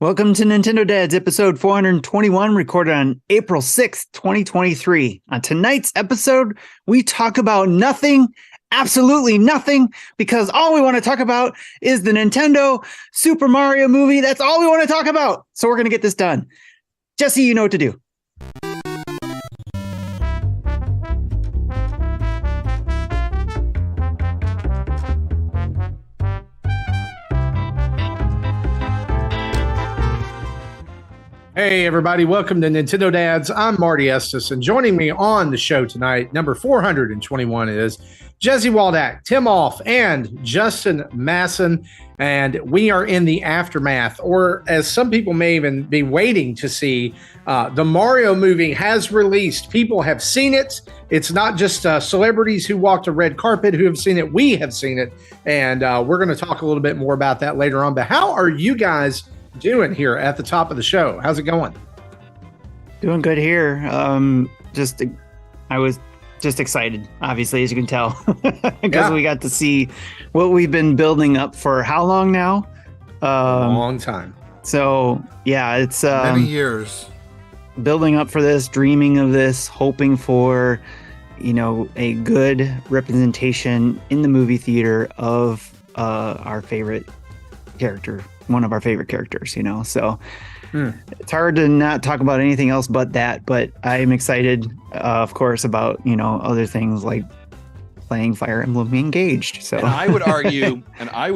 Welcome to Nintendo Dads, episode 421, recorded on April 6th, 2023. On tonight's episode, we talk about nothing, absolutely nothing, because all we want to talk about is the Nintendo Super Mario movie. That's all we want to talk about. So we're going to get this done. Jesse, you know what to do. Hey, everybody. Welcome to Nintendo Dads. I'm Marty Estes, and joining me on the show tonight, number 421, is Jesse Waldack, Tim Off, and Justin Masson. And we are in the aftermath, or as some people may even be waiting to see, the Mario movie has released. People have seen it. It's not just celebrities who walked a red carpet who have seen it. We have seen it. And we're going to talk a little bit more about that later on. But how are you guys doing here at the top of the show? How's it going? Doing good here. I was just excited, obviously, as you can tell, because we got to see what we've been building up for how long now? A long time. So yeah, it's many years building up for this, dreaming of this, hoping for, a good representation in the movie theater of our favorite character, one of our favorite characters, so it's hard to not talk about anything else but that. But I'm excited, of course, about other things like playing Fire Emblem Engaged. So and I would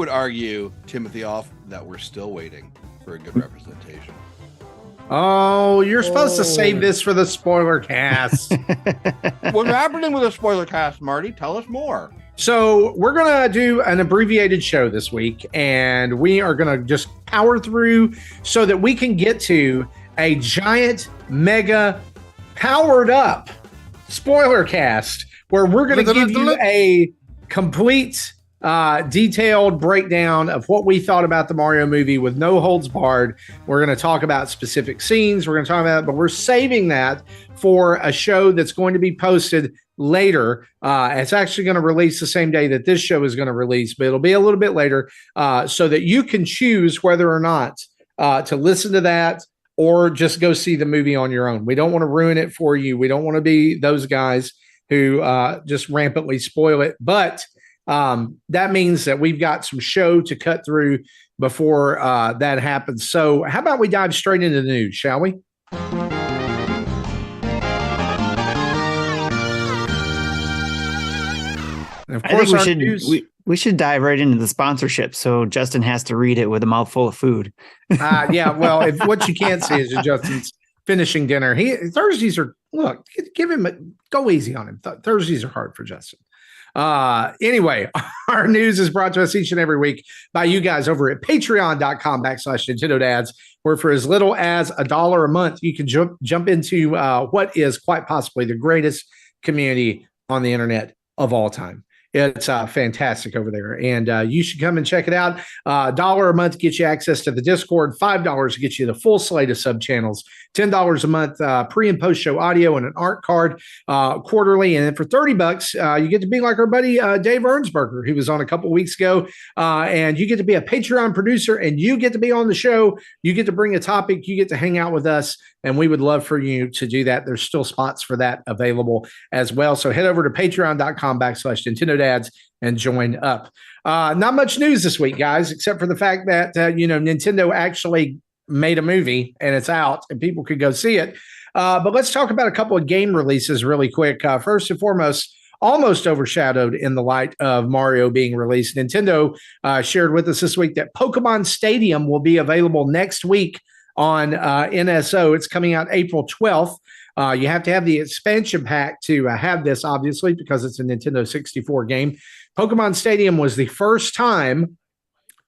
argue, Timothy Off, that we're still waiting for a good representation. Oh, you're supposed to save this for the spoiler cast. What's happening with the spoiler cast, Marty? Tell us more. So we're going to do an abbreviated show this week, and we are going to just power through so that we can get to a giant, mega, powered up spoiler cast where we're going to give you a complete, detailed breakdown of what we thought about the Mario movie with no holds barred. We're going to talk about specific scenes. We're going to talk about it, but we're saving that for a show that's going to be posted later. It's actually going to release the same day that this show is going to release, but it'll be a little bit later, so that you can choose whether or not to listen to that or just go see the movie on your own. We don't want to ruin it for you. We don't want to be those guys who just rampantly spoil it. But that means that we've got some show to cut through before that happens. So how about we dive straight into the news, shall we? Of course, I think we should dive right into the sponsorship. So Justin has to read it with a mouthful of food. Yeah, well, what you can't see is Justin's finishing dinner. Thursdays are go easy on him. Thursdays are hard for Justin. Anyway, our news is brought to us each and every week by you guys over at patreon.com/Nintendo Dads, where for as little as $1 a month, you can jump into what is quite possibly the greatest community on the internet of all time. It's fantastic over there, and you should come and check it out. $1 a month gets you access to the Discord. $5 gets you the full slate of sub channels. $10 a month pre and post show audio and an art card quarterly, and then for $30 you get to be like our buddy Dave Ernsberger, who was on a couple of weeks ago, and you get to be a Patreon producer, and you get to be on the show. You get to bring a topic. You get to hang out with us, and we would love for you to do that. There's still spots for that available as well. So head over to patreon.com/Nintendo Dads and join up. Not much news this week, guys, except for the fact that, Nintendo actually made a movie and it's out and people could go see it. But let's talk about a couple of game releases really quick. First and foremost, almost overshadowed in the light of Mario being released, Nintendo shared with us this week that Pokemon Stadium will be available next week on NSO. It's coming out April 12th. You have to have the expansion pack to have this, obviously, because it's a Nintendo 64 game. Pokemon Stadium was the first time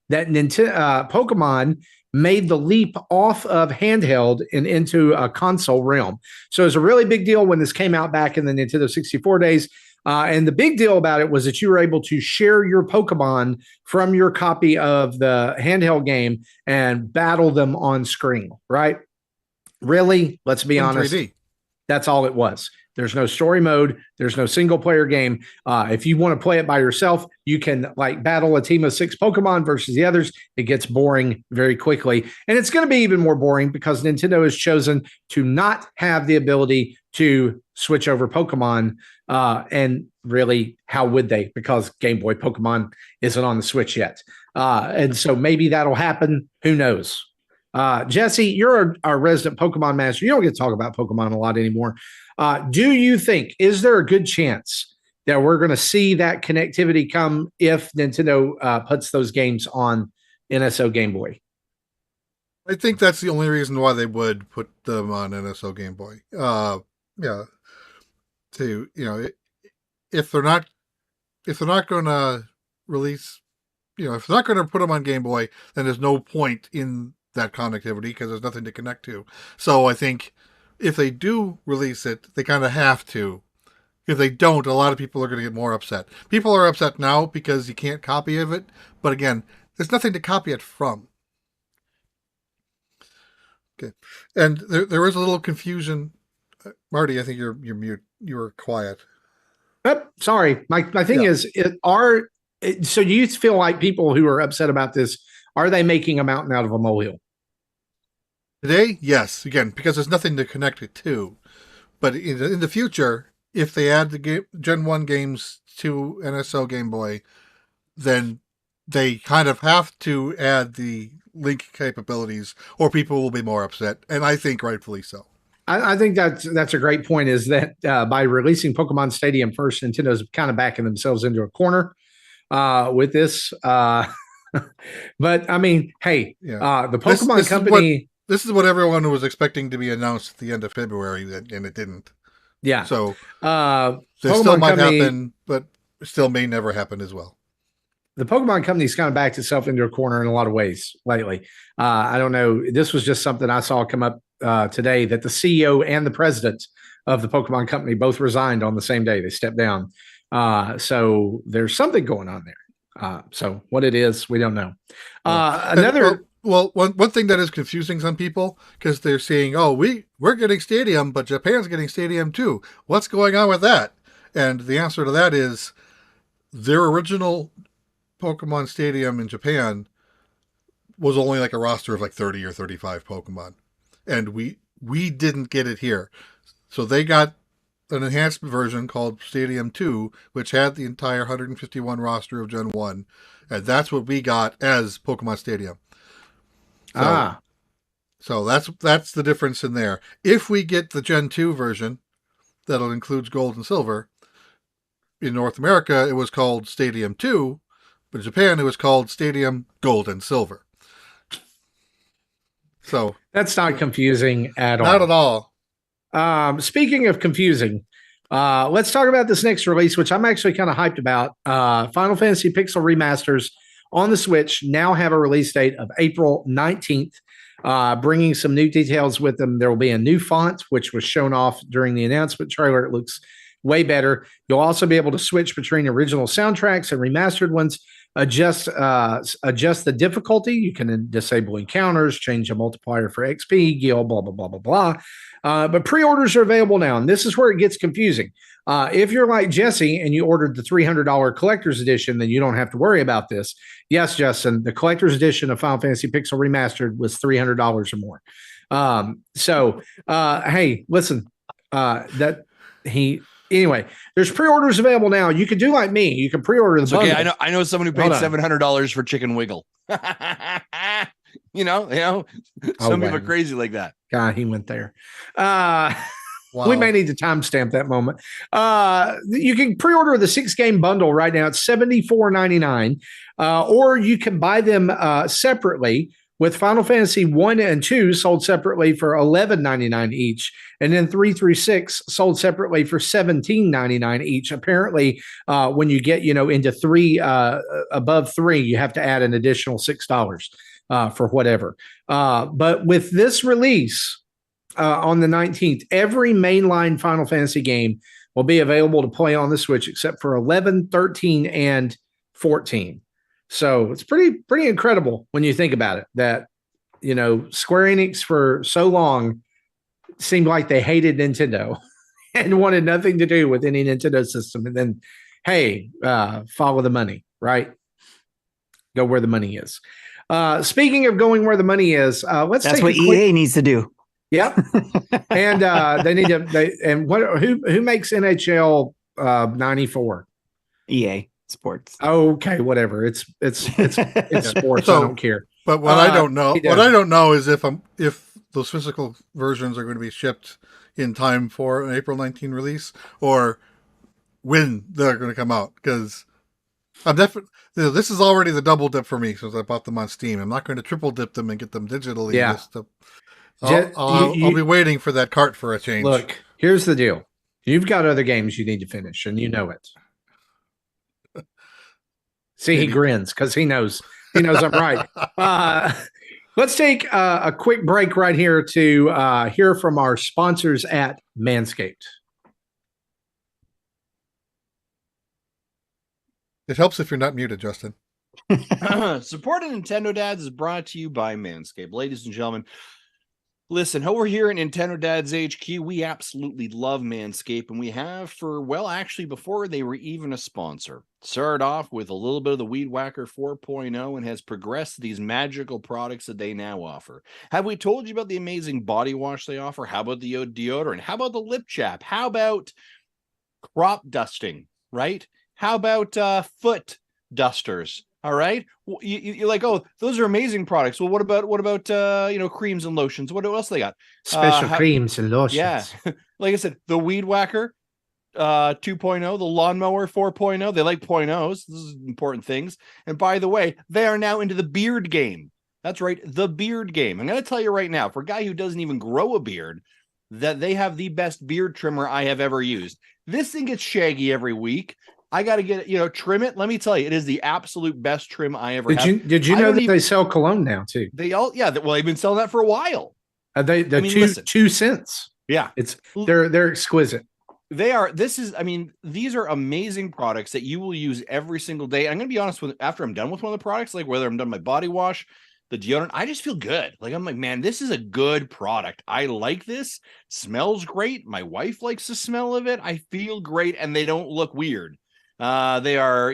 that Pokemon made the leap off of handheld and into a console realm. So it was a really big deal when this came out back in the Nintendo 64 days. And the big deal about it was that you were able to share your Pokemon from your copy of the handheld game and battle them on screen, right? Really? Let's be honest. 3D. That's all it was. There's no story mode. There's no single player game. If you want to play it by yourself, you can like battle a team of 6 Pokemon versus the others. It gets boring very quickly. And it's going to be even more boring because Nintendo has chosen to not have the ability to switch over Pokemon. And really, how would they? Because Game Boy Pokemon isn't on the Switch yet. And so maybe that'll happen. Who knows? Jesse, you're our resident Pokemon master. You don't get to talk about Pokemon a lot anymore. Do you think, is there a good chance that we're going to see that connectivity come if Nintendo puts those games on NSO Game Boy? I think that's the only reason why they would put them on NSO Game Boy. Yeah. To, if they're not going to release, if they're not going to put them on Game Boy, then there's no point in that connectivity because there's nothing to connect to. So I think if they do release it, they kind of have to. If they don't, a lot of people are going to get more upset. People are upset now because you can't copy of it. But again, there's nothing to copy it from. Okay. And there is a little confusion. Marty, I think you're mute. You were quiet. Oh, sorry. My thing is, so do you feel like people who are upset about this, are they making a mountain out of a molehill? Today, yes. Again, because there's nothing to connect it to. But in the future, if they add the Gen 1 games to NSO Game Boy, then they kind of have to add the link capabilities or people will be more upset. And I think rightfully so. I think that's a great point, is that by releasing Pokemon Stadium first, Nintendo's kind of backing themselves into a corner with this. But I mean, hey, the Pokemon Company... This is what everyone was expecting to be announced at the end of February, and it didn't. Yeah. So this still might happen, but still may never happen as well. The Pokemon Company's kind of backed itself into a corner in a lot of ways lately. I don't know. This was just something I saw come up today, that the CEO and the president of the Pokemon Company both resigned on the same day. They stepped down. So there's something going on there. So what it is, we don't know. One thing that is confusing some people, because they're saying, "Oh, we're getting Stadium, but Japan's getting Stadium too. What's going on with that?" And the answer to that is their original Pokemon Stadium in Japan was only like a roster of like 30 or 35 Pokemon, and we didn't get it here. So they got an enhanced version called Stadium 2, which had the entire 151 roster of Gen 1, and that's what we got as Pokemon Stadium. So that's the difference in there. If we get the Gen 2 version, that'll include Gold and Silver. In North America, it was called Stadium 2, but in Japan, it was called Stadium Gold and Silver. So that's not confusing at all. Not at all. Speaking of confusing, let's talk about this next release, which I'm actually kind of hyped about. Final Fantasy Pixel Remasters on the Switch now have a release date of April 19th, bringing some new details with them. There will be a new font, which was shown off during the announcement trailer. It looks way better. You'll also be able to switch between original soundtracks and remastered ones, adjust the difficulty. You can disable encounters, change a multiplier for XP, gil, blah, blah, blah, blah, blah. But pre-orders are available now, and this is where it gets confusing. If you're like Jesse and you ordered the $300 collector's edition, then you don't have to worry about this. Yes, Justin, the collector's edition of Final Fantasy Pixel Remastered was $300 or more. Hey, listen, anyway, there's pre-orders available now. You can do like me. You can pre-order the bundle. Okay, I know someone who paid $700 for Chicken Wiggle. Some people are crazy like that. God, he went there. Wow. We may need to timestamp that moment. You can pre-order the 6-game bundle right now. It's $74.99, or you can buy them separately, with Final Fantasy 1 and 2 sold separately for $11.99 each, and then 3 through 6 sold separately for $17.99 each. Apparently, when you get into 3 above 3, you have to add an additional $6 for whatever. But with this release on the 19th, every mainline Final Fantasy game will be available to play on the Switch except for 11, 13, and 14. So it's pretty incredible when you think about it, that, Square Enix for so long seemed like they hated Nintendo. and wanted nothing to do with any Nintendo system. And then, hey, follow the money, right? Go where the money is. Speaking of going where the money is, let's That's take what a quick. EA needs to do. Yep. And they need to. Who makes NHL 94? EA Sports. Okay, whatever. It's sports. So, I don't care. But what I don't know, he what does. I don't know is if those physical versions are going to be shipped in time for an April 19 release or when they're going to come out. Because I'm definitely, this is already the double dip for me since I bought them on Steam. I'm not going to triple dip them and get them digitally. Yeah. I'll be waiting for that cart for a change. Look, here's the deal. You've got other games you need to finish, and you know it. See, he grins because he knows. He knows I'm right. Let's take a quick break right here to hear from our sponsors at Manscaped. It helps if you're not muted, Justin. Supporting Nintendo Dads is brought to you by Manscaped. Ladies and gentlemen, listen, over here at Nintendo Dads HQ, we absolutely love Manscaped, and we have for, well, actually, before they were even a sponsor. Started off with a little bit of the Weed Whacker 4.0 and has progressed to these magical products that they now offer. Have we told you about the amazing body wash they offer? How about the deodorant? How about the lip chap? How about crop dusting, right? How about foot dusters? All right. Well, you're like, oh, those are amazing products. Well, what about creams and lotions? What else they got? Special creams and lotions. Yeah. Like I said, the Weed Whacker 2.0, the Lawnmower 4.0. They like 0.0s. This is important things. And by the way, they are now into the beard game. That's right. The beard game. I'm going to tell you right now, for a guy who doesn't even grow a beard, that they have the best beard trimmer I have ever used. This thing gets shaggy every week. I got to get it, trim it. Let me tell you, it is the absolute best trim I ever had. Did you know that they sell cologne now too? Well, they've been selling that for a while. Listen, 2 cents. Yeah. They're exquisite. They are. These are amazing products that you will use every single day. I'm going to be honest with, after I'm done with one of the products, like whether I'm done my body wash, the deodorant, I just feel good. Like, I'm like, man, this is a good product. I like this. Smells great. My wife likes the smell of it. I feel great. And they don't look weird. They are,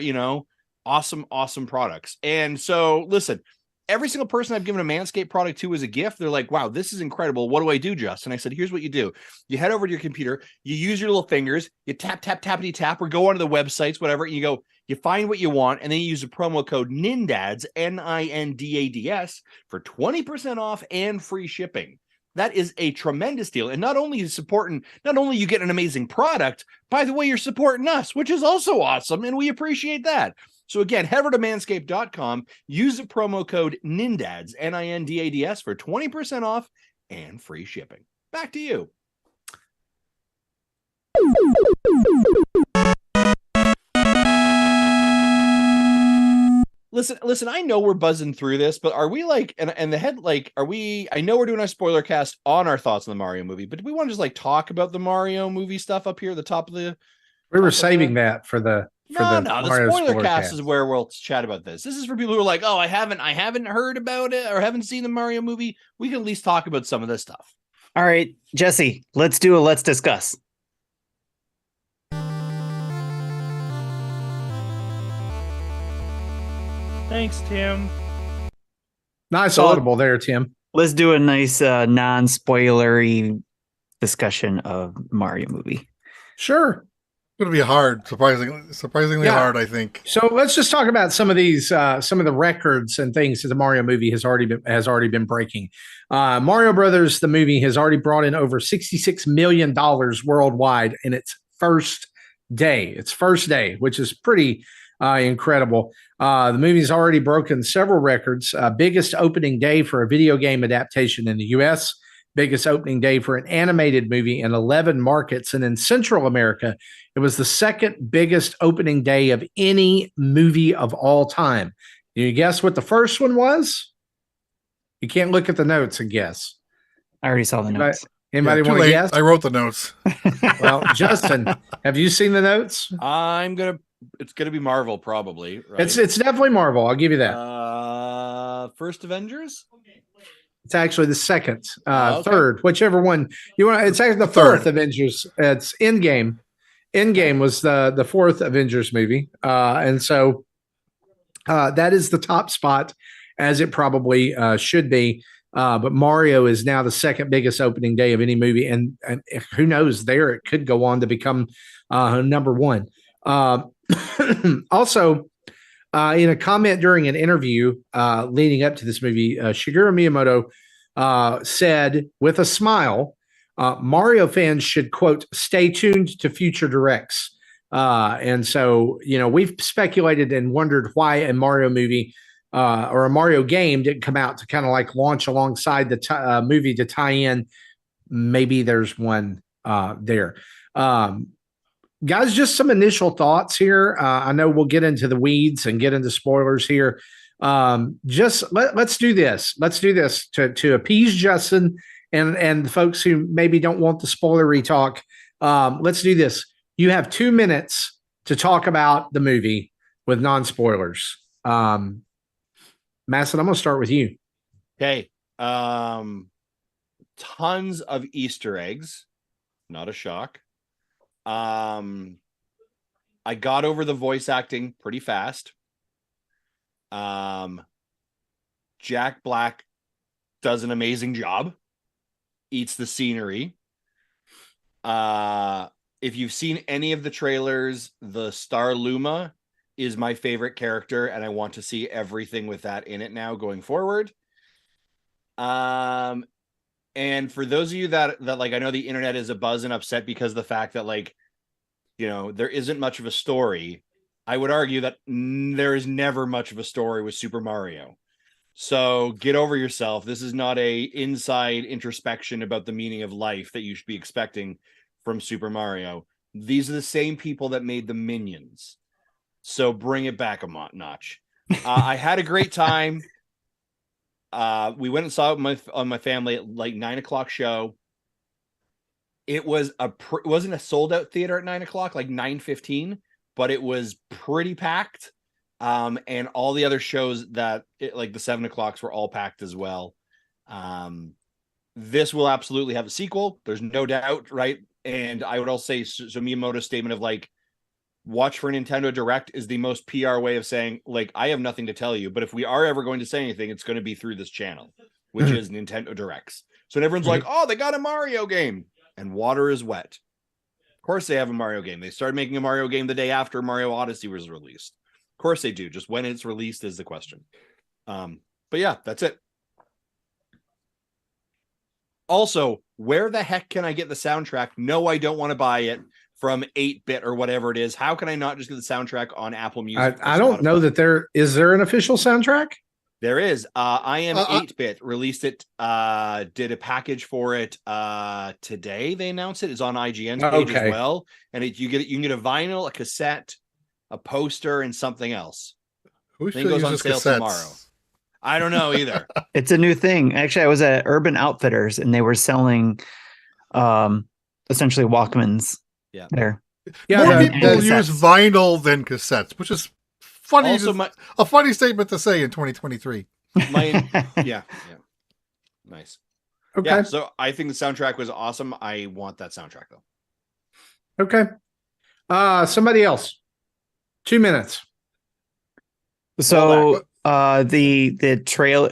awesome products. And so listen, every single person I've given a Manscaped product to as a gift, they're like, wow, this is incredible. What do I do, Justin? I said, here's what you do. You head over to your computer, you use your little fingers, you tap, or go onto the websites, whatever. You go, you find what you want, and then you use the promo code NINDADS, NINDADS, for 20% off and free shipping. That is a tremendous deal. And not only you get an amazing product, by the way, you're supporting us, which is also awesome. And we appreciate that. So again, head over to manscaped.com, use the promo code NINDADS, NINDADS, for 20% off and free shipping. Back to you. Listen, I know we're buzzing through this, but are we like, and the head, like, I know we're doing a spoiler cast on our thoughts on the Mario movie, but do we want to just like talk about the Mario movie stuff up here at the top of the... We were saving that for the... No, the spoiler cast is where we'll chat about this. This is for people who are like, oh, I haven't heard about it or haven't seen the Mario movie. We can at least talk about some of this stuff. All right, Jesse, let's discuss. Thanks, Tim. Nice audible there, Tim. Let's do a nice non-spoilery discussion of Mario movie. Sure. It's going to be hard, surprisingly hard, I think. So let's just talk about some of these, some of the records and things that the Mario movie has already been breaking. Mario Brothers, the movie, has already brought in over $66 million worldwide in its first day. Which is pretty incredible. The movie's already broken several records. Biggest opening day for a video game adaptation in the U.S., biggest opening day for an animated movie in 11 markets. And in Central America, it was the second biggest opening day of any movie of all time. Can you guess what the first one was? You can't look at the notes and guess. I already saw the notes. Anybody want to guess? I wrote the notes. Well, Justin, have you seen the notes? It's gonna be Marvel, probably. Right? It's definitely Marvel. I'll give you that. First Avengers. It's actually the second, Okay. third, whichever one you want. It's actually the Third. fourth Avengers. It's Endgame. Endgame was the fourth Avengers movie, and so that is the top spot, as it probably should be. But Mario is now the second biggest opening day of any movie, and who knows? There it could go on to become number one. Also, in a comment during an interview leading up to this movie, Shigeru Miyamoto said with a smile, Mario fans should, quote, stay tuned to future directs. And so, we've speculated and wondered why a Mario movie or a Mario game didn't come out to kind of like launch alongside the movie to tie in. Maybe there's one there. Guys, just some initial thoughts here. I know we'll get into the weeds and get into spoilers here. Just let's do this. Let's do this to appease Justin and the folks who maybe don't want the spoilery talk. Let's do this. You have 2 minutes to talk about the movie with non-spoilers. Masson, I'm going to start with you. Okay. Tons of Easter eggs. Not a shock. I got over the voice acting pretty fast. Jack Black does an amazing job. Eats the scenery. If you've seen any of the trailers, the Star Luma is my favorite character, and I want to see everything with that in it now going forward. And for those of you that like, I know the internet is abuzz and upset because of the fact that, like, there isn't much of a story. I would argue that there is never much of a story with Super Mario. So get over yourself. This is not a inside introspection about the meaning of life that you should be expecting from Super Mario. These are the same people that made the Minions. So bring it back a notch. I had a great time. We went and saw it on my family at like 9:00 show. It was it wasn't a sold out theater at 9:00, like 9:15, but it was pretty packed. And all the other shows like the 7:00 were all packed as well. This will absolutely have a sequel. There's no doubt, right? And I would also say, so Miyamoto's statement of like, watch for Nintendo Direct is the most PR way of saying, like, I have nothing to tell you, but if we are ever going to say anything, it's going to be through this channel, which is Nintendo Directs. So everyone's like, oh, they got a Mario game, and water is wet. Of course they have a Mario game. They started making a Mario game the day after Mario Odyssey was released. Of course they do. Just when it's released is the question. But yeah, that's it. Also, where the heck can I get the soundtrack? No, I don't want to buy it from 8-bit or whatever it is. How can I not just get the soundtrack on Apple Music? I don't know that there is an official soundtrack. There is. I Am 8-bit released it, did a package for it today. They announced it. It's on IGN's page as well. And you can get a vinyl, a cassette, a poster, and something else. Who I think it goes on sale tomorrow. I don't know either. It's a new thing. Actually, I was at Urban Outfitters and they were selling essentially Walkmans. Yeah. There. Yeah, more people cassettes. use vinyl than cassettes, which is funny. Also, a funny statement to say in 2023. Yeah. Nice. Okay. Yeah, so I think the soundtrack was awesome. I want that soundtrack though. Okay. Somebody else. 2 minutes. So the trail,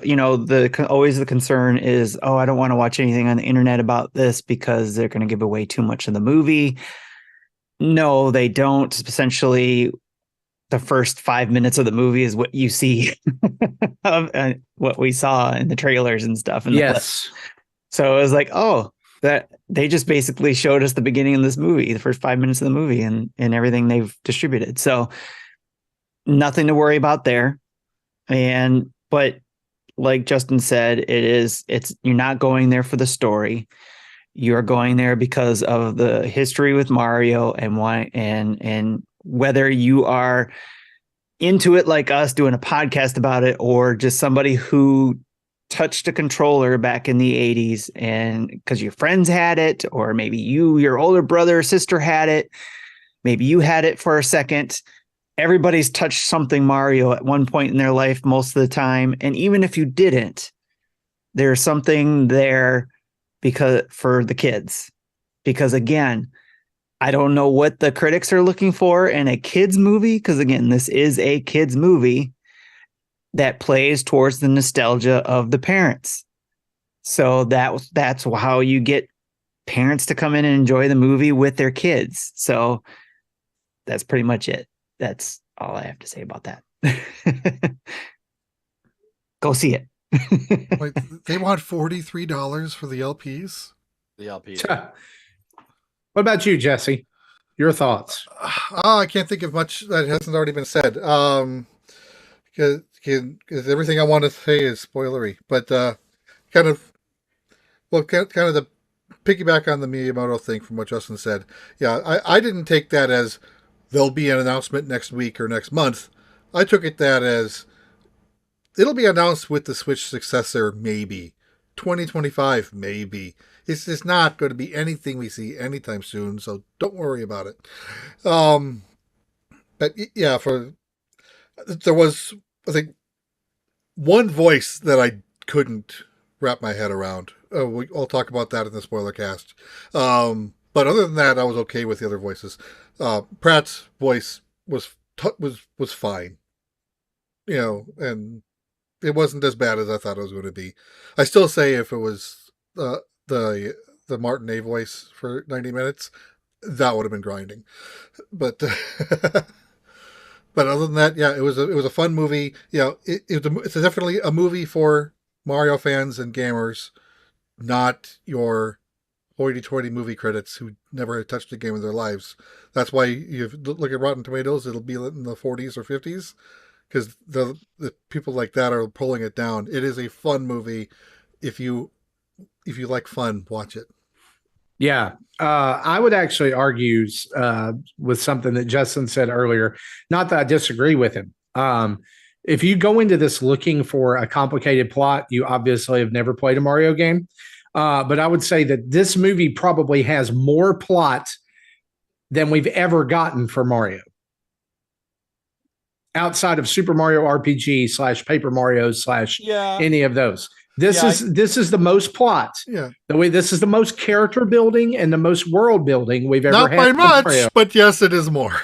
always the concern is, I don't want to watch anything on the internet about this because they're going to give away too much of the movie. No, they don't. Essentially, the first 5 minutes of the movie is what you see of what we saw in the trailers and stuff. Yes. So it was like, that they just basically showed us the beginning of this movie, the first 5 minutes of the movie and everything they've distributed. So nothing to worry about there. But like Justin said, you're not going there for the story. You're going there because of the history with Mario and why, and whether you are into it like us doing a podcast about it, or just somebody who touched a controller back in the 80s and because your friends had it, or maybe your older brother or sister had it. Maybe you had it for a second. Everybody's touched something Mario at one point in their life most of the time. And even if you didn't, there's something there because for the kids. Because again, I don't know what the critics are looking for in a kids movie. Because again, this is a kids movie that plays towards the nostalgia of the parents. So that's how you get parents to come in and enjoy the movie with their kids. So that's pretty much it. That's all I have to say about that. Go see it. Wait, they want $43 for the LPs? The LP. What about you, Jesse? Your thoughts? I can't think of much that hasn't already been said. Because everything I want to say is spoilery. But kind of the piggyback on the Miyamoto thing from what Justin said. Yeah, I didn't take that as there'll be an announcement next week or next month. I took it that as it'll be announced with the Switch successor, maybe 2025, maybe. It's just not going to be anything we see anytime soon, so don't worry about it. But yeah, there was, I think, one voice that I couldn't wrap my head around. I'll talk about that in the spoiler cast. But other than that, I was okay with the other voices. Pratt's voice was fine, and it wasn't as bad as I thought it was going to be. I still say if it was the Martinet voice for 90 minutes, that would have been grinding. But but other than that, yeah, it was a fun movie. It's definitely a movie for Mario fans and gamers, not your hoity-toity movie critics who never touched a game in their lives. That's why you look at Rotten Tomatoes; it'll be in the 40s or 50s, because the people like that are pulling it down. It is a fun movie. If you like fun, watch it. Yeah, I would actually argue with something that Justin said earlier. Not that I disagree with him. If you go into this looking for a complicated plot, you obviously have never played a Mario game. But I would say that this movie probably has more plot than we've ever gotten for Mario. Outside of Super Mario RPG / Paper Mario / any of those. This is the most plot. Yeah. This is the most character building and the most world building we've ever had. Not by much, but yes, it is more.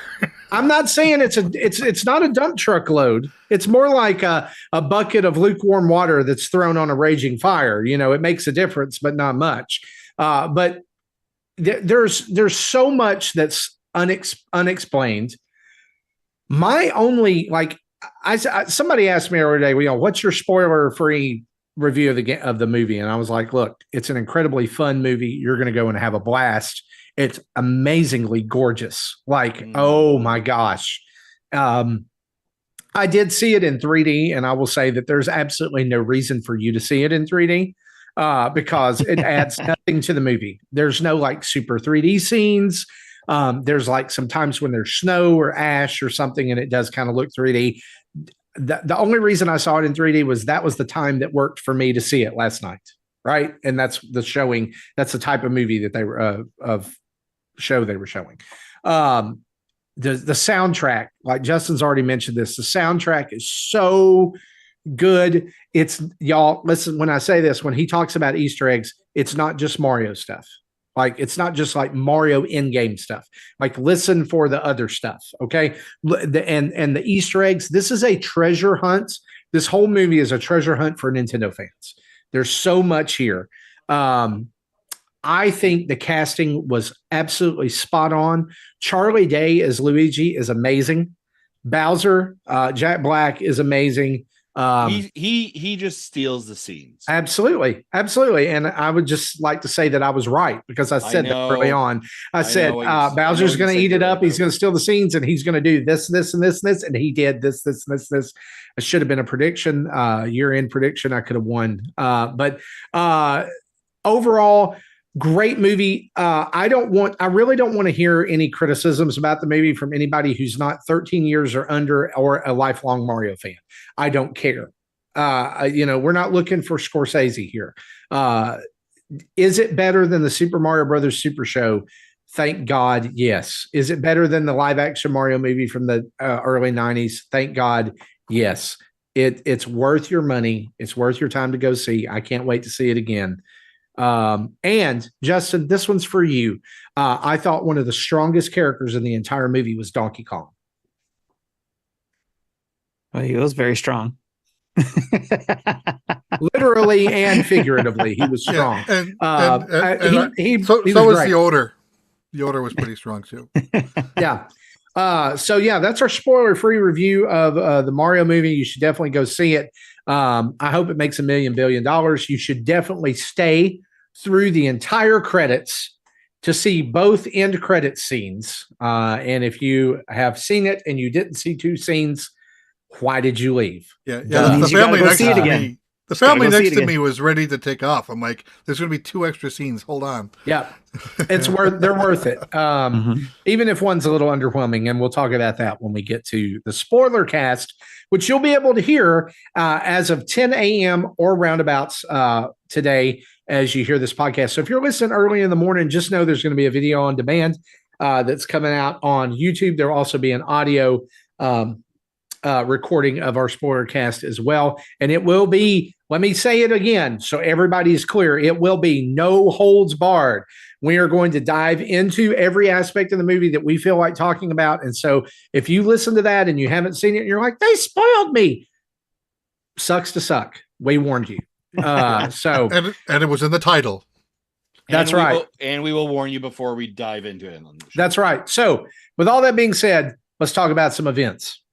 I'm not saying it's not a dump truck load. It's more like a bucket of lukewarm water that's thrown on a raging fire. It makes a difference, but not much. But there's so much that's unexplained. My only somebody asked me earlier today, what's your spoiler-free review of the movie? And I was like, look, it's an incredibly fun movie. You're going to go and have a blast. It's amazingly gorgeous. Oh my gosh. I did see it in 3D, and I will say that there's absolutely no reason for you to see it in 3D because it adds nothing to the movie. There's no super 3D scenes. There's some times when there's snow or ash or something, and it does kind of look 3D. The only reason I saw it in 3D was that was the time that worked for me to see it last night. Right. And that's the showing. That's the type of movie that they were show they were showing. The soundtrack, like Justin's already mentioned this, the soundtrack is so good. It's y'all listen, when I say this, when he talks about Easter eggs, it's not just Mario stuff. It's not just Mario in-game stuff. Listen for the other stuff. Okay. And the Easter eggs, this is a treasure hunt. This whole movie is a treasure hunt for Nintendo fans. There's so much here. I think the casting was absolutely spot on. Charlie Day as Luigi is amazing. Bowser, Jack Black is amazing. He just steals the scenes. Absolutely. And I would just like to say that I was right because I said that early on. I said Bowser's going to eat it up. He's going to steal the scenes, and he's going to do this, and this, and he did this. It should have been a prediction, year-end prediction. I could have won. But overall, great movie. I really don't want to hear any criticisms about the movie from anybody who's not 13 years or under or a lifelong Mario fan. I don't care. We're not looking for Scorsese here. Is it better than the Super Mario Brothers Super Show? Thank God, yes. Is it better than the live action Mario movie from the early 90s? Thank God, yes. It's worth your money. It's worth your time to go see. I can't wait to see it again. And Justin, this one's for you. I thought one of the strongest characters in the entire movie was Donkey Kong. Well, he was very strong. Literally and figuratively, he was strong. Yeah, he so was was great. the odor. The odor was pretty strong too. Yeah. So yeah, that's our spoiler-free review of the Mario movie. You should definitely go see it. I hope it makes $1 billion. You should definitely stay through the entire credits to see both end credit scenes. And if you have seen it and you didn't see two scenes, why did you leave? Yeah. The family next to me. The family next to me was ready to take off. I'm like, there's going to be 2 extra scenes. Hold on. Yeah, they're worth it. Even if one's a little underwhelming, and we'll talk about that when we get to the spoiler cast, which you'll be able to hear as of 10 a.m. or roundabouts today as you hear this podcast. So if you're listening early in the morning, just know there's going to be a video on demand that's coming out on YouTube. There will also be an audio recording of our spoiler cast as well. And it will be, let me say it again so everybody is clear, it will be no holds barred. We are going to dive into every aspect of the movie that we feel like talking about. And so if you listen to that and you haven't seen it and you're like, they spoiled me, sucks to suck. We warned you. So and it was in the title. That's right. And we will warn you before we dive into it. That's right. So with all that being said, let's talk about some events.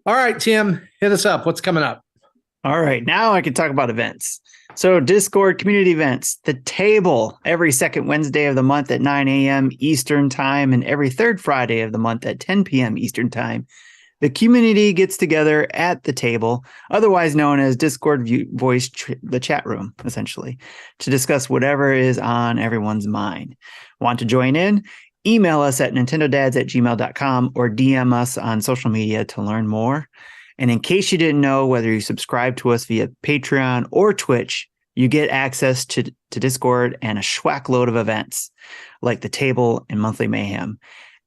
All right, Tim, hit us up. What's coming up? All right, now I can talk about events. So Discord community events, the table every second Wednesday of the month at 9 a.m. Eastern time and every third Friday of the month at 10 p.m. Eastern time. The community gets together at the table, otherwise known as Discord the chat room, essentially, to discuss whatever is on everyone's mind. Want to join in? Email us at nintendodads@gmail.com or DM us on social media to learn more. And in case you didn't know, whether you subscribe to us via Patreon or Twitch, you get access to Discord and a schwack load of events like the table and monthly mayhem.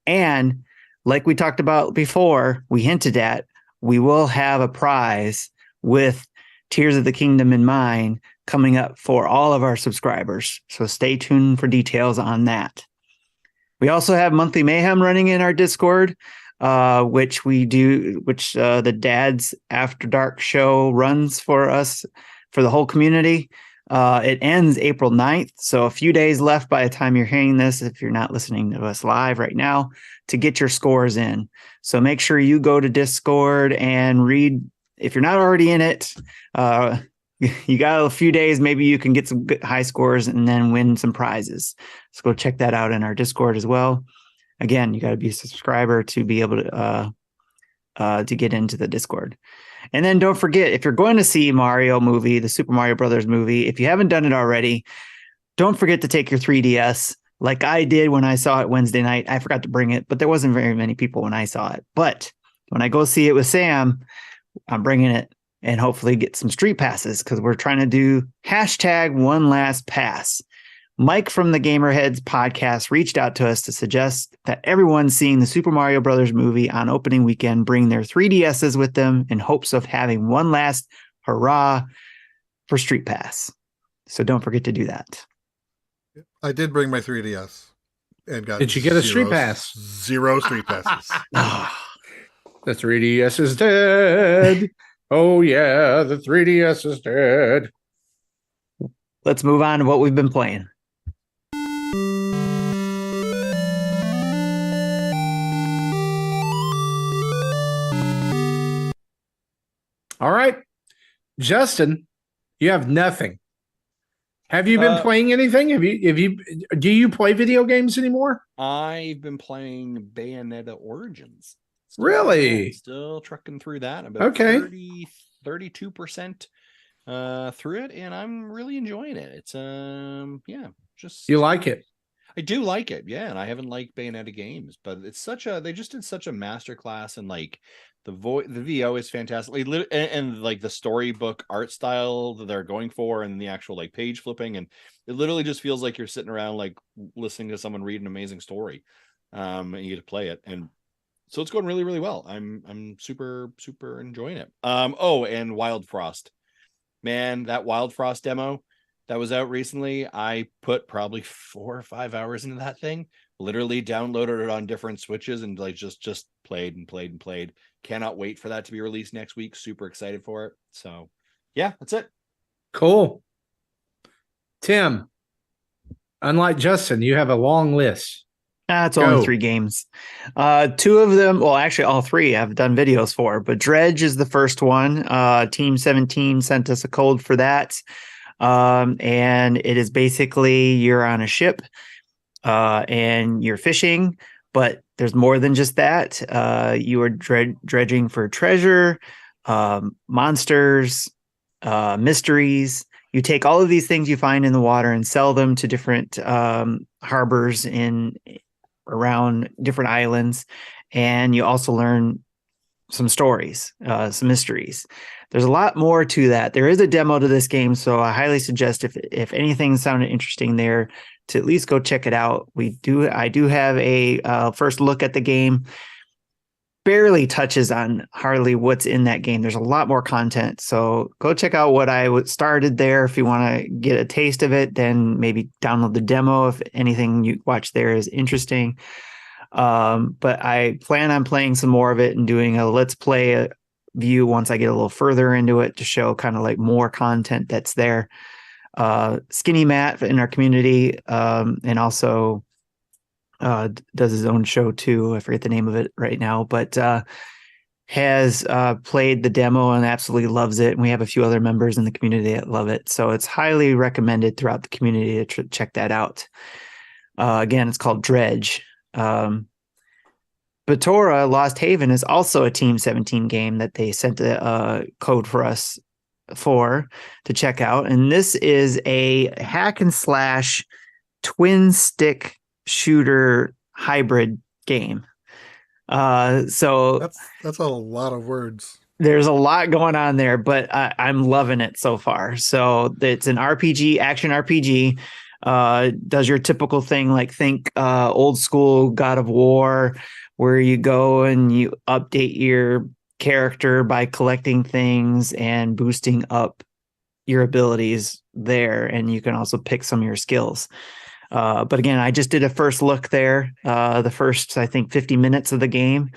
And like we talked about before, we hinted at, we will have a prize with Tears of the Kingdom in mind coming up for all of our subscribers. So stay tuned for details on that. We also have monthly mayhem running in our Discord, which the Dads After Dark show runs for us, for the whole community. It ends April 9th, so a few days left by the time you're hearing this, if you're not listening to us live right now, to get your scores in. So make sure you go to Discord and read. If you're not already in it, you got a few days, maybe you can get some good high scores and then win some prizes. So go check that out in our Discord as well. Again, you got to be a subscriber to be able to get into the Discord. And then don't forget, if you're going to see Mario movie, the Super Mario Brothers movie, if you haven't done it already, don't forget to take your 3DS like I did when I saw it Wednesday night. I forgot to bring it, but there wasn't very many people when I saw it. But when I go see it with Sam, I'm bringing it and hopefully get some street passes because we're trying to do #OneLastPass. Mike from the Gamerheads podcast reached out to us to suggest that everyone seeing the Super Mario Brothers movie on opening weekend bring their 3DSs with them in hopes of having one last hurrah for Street Pass. So don't forget to do that. I did bring my 3DS and got. Did you get a Street Pass? 0 Street Passes. The 3DS is dead. Oh yeah, the 3DS is dead. Let's move on to what we've been playing. All right, Justin, you have nothing. Have you been playing anything? Do you play video games anymore? I've been playing Bayonetta Origins. Really? Still trucking through that. About 32% through it, and I'm really enjoying it. It's just you like it? I do like it, yeah, and I haven't liked Bayonetta games, but they just did such a masterclass, and like the VO is fantastic, and like the storybook art style that they're going for, and the actual like page flipping, and it literally just feels like you're sitting around like listening to someone read an amazing story, and you get to play it, and so it's going really, really well. I'm super, super enjoying it. Oh, and Wildfrost, man, that Wildfrost demo that was out recently, I put probably 4 or 5 hours into that thing. Literally downloaded it on different switches and like just played and played and played. Cannot wait for that to be released next week. Super excited for it. So yeah, that's it. Cool. Tim, unlike Justin, you have a long list. It's only 3 games. 2 of them, well, actually all 3 I've done videos for, but Dredge is the first one. Team 17 sent us a code for that. And it is basically you're on a ship and you're fishing, but there's more than just that. You are dredging for treasure, monsters, mysteries. You take all of these things you find in the water and sell them to different harbors around different islands, and you also learn some stories, some mysteries. There's a lot more to that. There is a demo to this game, so I highly suggest if anything sounded interesting there, to at least go check it out. I do have a first look at the game. Barely touches on hardly what's in that game. There's a lot more content, so go check out what I started there. If you want to get a taste of it, then maybe download the demo if anything you watch there is interesting. But I plan on playing some more of it and doing a let's play view once I get a little further into it to show kind of like more content that's there. Skinny Matt in our community, and also does his own show too. I forget the name of it right now, but has played the demo and absolutely loves it. And we have a few other members in the community that love it. So it's highly recommended throughout the community to check that out. Again, it's called Dredge. Batora Lost Haven is also a Team 17 game that they sent a code for us to check out. And this is a hack and slash twin stick shooter hybrid game. So that's a lot of words. There's a lot going on there, but I'm loving it so far. So it's an RPG, action RPG. Does your typical thing, like think old school God of War, where you go and you update your character by collecting things and boosting up your abilities there. And you can also pick some of your skills. But again, I just did a first look there, the first, I think, 50 minutes of the game.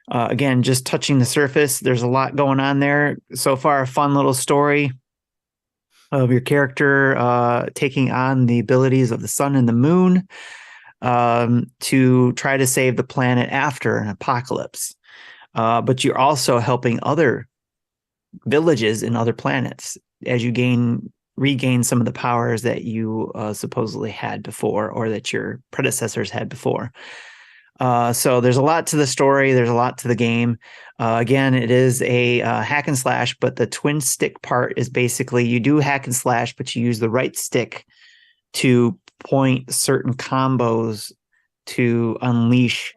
Again, just touching the surface. There's a lot going on there. So far, a fun little story of your character taking on the abilities of the sun and the moon to try to save the planet after an apocalypse. But you're also helping other villages in other planets as you regain some of the powers that you supposedly had before, or that your predecessors had before. So there's a lot to the story. There's a lot to the game. Again, it is a hack and slash, but the twin stick part is basically you do hack and slash, but you use the right stick to point certain combos to unleash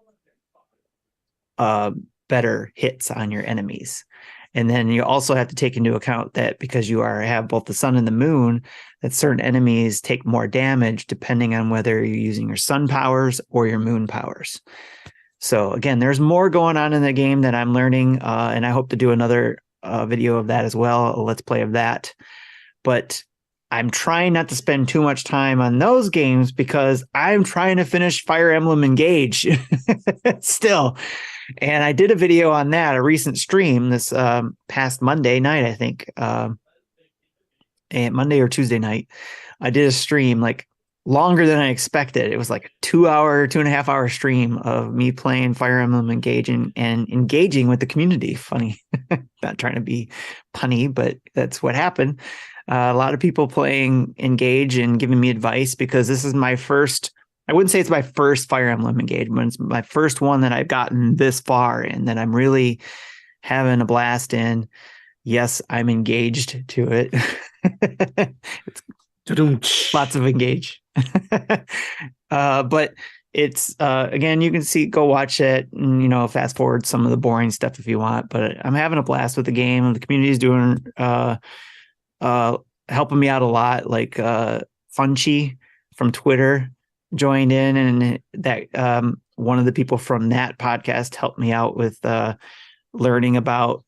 better hits on your enemies. And then you also have to take into account that because you have both the sun and the moon, that certain enemies take more damage depending on whether you're using your sun powers or your moon powers. So again, there's more going on in the game that I'm learning, and I hope to do another video of that as well, a let's play of that. But I'm trying not to spend too much time on those games because I'm trying to finish Fire Emblem Engage still. And I did a video on that, a recent stream this past Monday night, I think, and Monday or Tuesday night. I did a stream like longer than I expected. It was like a 2.5 hour stream of me playing Fire Emblem Engage and engaging with the community. Funny, not trying to be punny, but that's what happened. A lot of people playing Engage and giving me advice because this is my first. I wouldn't say it's my first Fire Emblem engagement. It's my first one that I've gotten this far in, that I'm really having a blast in. Yes, I'm engaged to it. It's lots of engage. But it's again, you can go watch it and fast forward some of the boring stuff if you want. But I'm having a blast with the game. The community is doing helping me out a lot. Like Funchi from Twitter joined in, and that one of the people from that podcast helped me out with learning about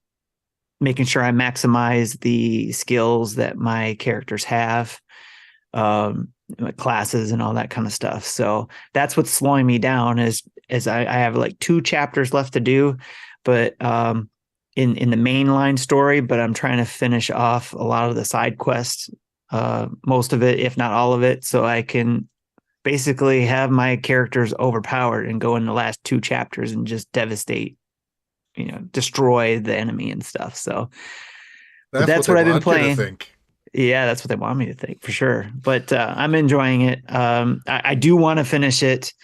making sure I maximize the skills that my characters have, classes and all that kind of stuff. So that's what's slowing me down is I have like 2 chapters left to do, but in the mainline story, but I'm trying to finish off a lot of the side quests, most of it, if not all of it, so I can basically have my characters overpowered and go in the last 2 chapters and just devastate, destroy the enemy and stuff. So that's what I've been playing. Yeah, that's what they want me to think, for sure. But I'm enjoying it. I do want to finish it.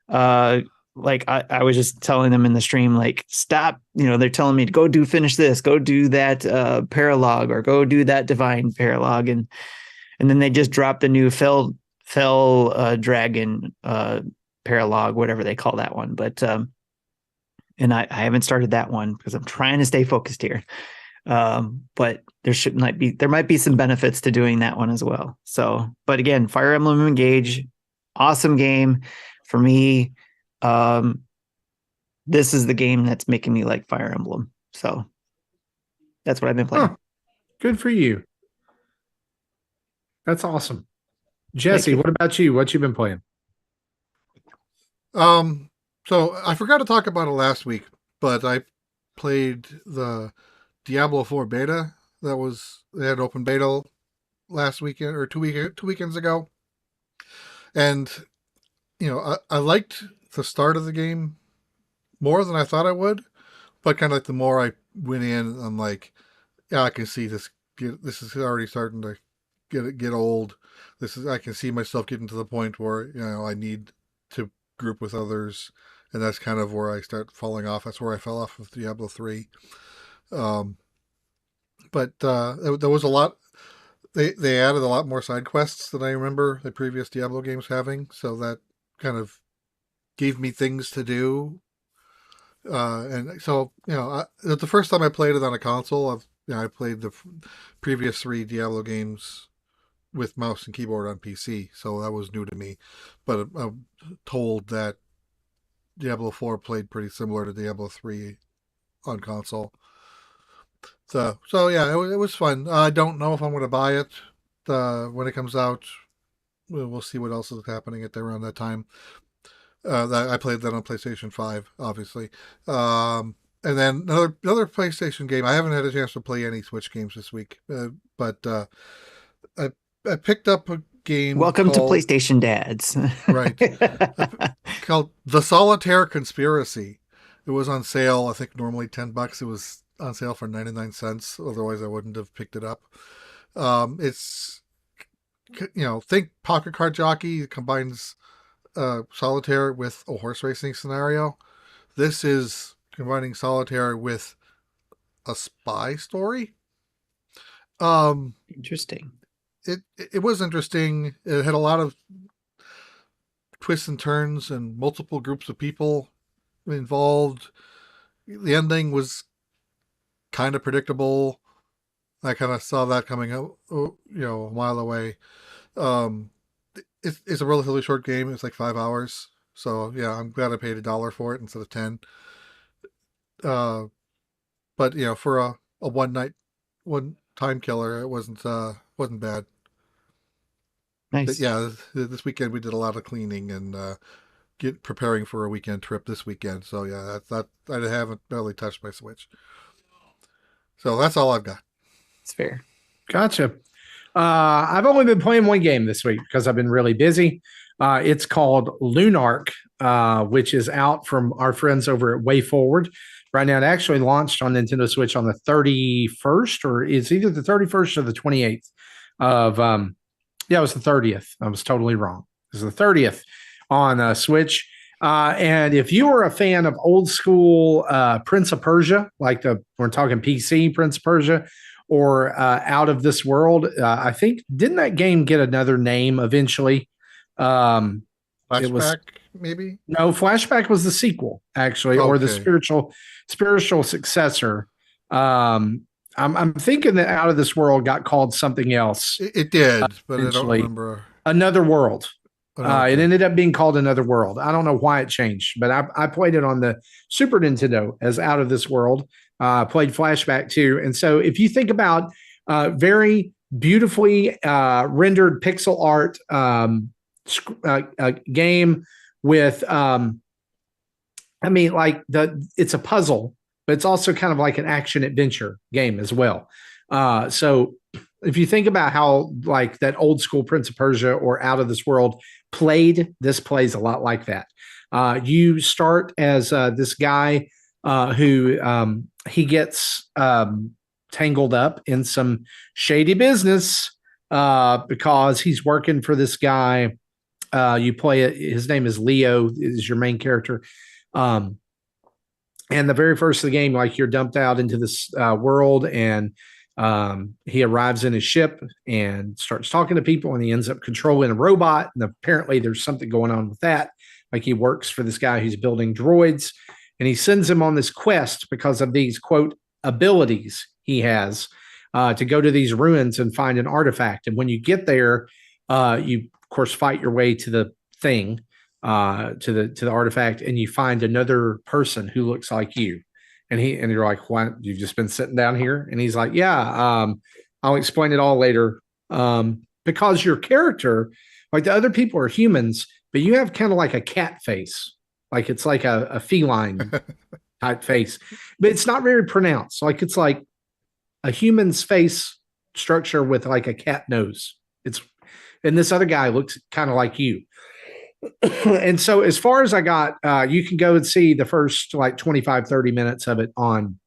Like I was just telling them in the stream, like, stop, they're telling me to finish this, go do that paralog, or go do that divine paralog. And then they just dropped the new fell dragon paralog, whatever they call that one. But and I haven't started that one because I'm trying to stay focused here. But there might be some benefits to doing that one as well. So, but again, Fire Emblem Engage, awesome game for me. This is the game that's making me like Fire Emblem. So that's what I've been playing. Huh. Good for you. That's awesome. Jesse, what about you? What you been playing? So I forgot to talk about it last week, but I played the Diablo IV Beta. They had open beta last weekend or 2 weekends ago. And, I liked the start of the game more than I thought I would, but kind of like the more I went in, I'm like, yeah, I can see this is already starting to get old. I can see myself getting to the point where, I need to group with others. And that's kind of where I start falling off. That's where I fell off with Diablo 3. But there was a lot. They added a lot more side quests than I remember the previous Diablo games having. So that kind of gave me things to do. And so, the first time I played it on a console, I played the previous 3 Diablo games with mouse and keyboard on PC. So that was new to me. But I'm told that Diablo 4 played pretty similar to Diablo 3 on console. So yeah, it was fun. I don't know if I'm going to buy it when it comes out. We'll see what else is happening around that time. I played that on PlayStation 5, obviously. And then another PlayStation game. I haven't had a chance to play any Switch games this week, but I picked up a game. Welcome to PlayStation Dads. Right. Called The Solitaire Conspiracy. It was on sale. I think normally $10. It was on sale for 99 cents. Otherwise, I wouldn't have picked it up. It's, think Pocket Card Jockey. It combines solitaire with a horse racing scenario. This is combining solitaire with a spy story. Interesting. It was interesting. It had a lot of twists and turns and multiple groups of people involved. The ending was kind of predictable. I kind of saw that coming out, a mile away. It's a relatively short game. It's like 5 hours. So yeah, I'm glad I paid $1 for it instead of 10. But for a one time killer, it wasn't bad. Nice. But yeah, this weekend we did a lot of cleaning and preparing for a weekend trip this weekend. So yeah, I haven't barely touched my Switch. So that's all I've got. It's fair. Gotcha. I've only been playing one game this week because I've been really busy. It's called Lunark, which is out from our friends over at Way Forward. Right now, it actually launched on Nintendo Switch on the 31st, or it's either the 31st or the 28th of, it was the 30th. I was totally wrong. It was the 30th on Switch. And if you were a fan of old school Prince of Persia, like we're talking PC Prince of Persia, or Out of This World, I think, didn't that game get another name eventually? It was Flashback, maybe? no Flashback was the sequel actually, or the Okay. spiritual successor. I'm thinking that Out of This World got called something else It did, but I don't eventually. remember. Another World. Oh, It okay. ended up being called Another World. I don't know why it changed, but I played it on the Super Nintendo as Out of This World. Played Flashback too. And so if you think about very beautifully rendered pixel art game with, I mean, like it's a puzzle, but it's also kind of like an action adventure game as well. So if you think about how like that old school Prince of Persia or Out of This World played, this plays a lot like that. You start as this guy who he gets tangled up in some shady business because he's working for this guy. You play it. His name is Leo. Is your main character. And the very first of the game, like you're dumped out into this world, and he arrives in his ship and starts talking to people, and he ends up controlling a robot. And apparently, there's something going on with that. Like he works for this guy who's building droids, and he sends him on this quest because of these quote abilities he has to go to these ruins and find an artifact. And when you get there, you of course fight your way to the thing, to the artifact, and you find another person who looks like you. And you're like, "What? You've just been sitting down here?" And he's like, "Yeah, I'll explain it all later." Because your character, like the other people are humans, but you have kind of like a cat face, like it's like a feline type face, but it's not very pronounced. Like it's like a human's face structure with like a cat nose. And this other guy looks kind of like you. And so as far as I got, you can go and see the first like 25-30 minutes of it on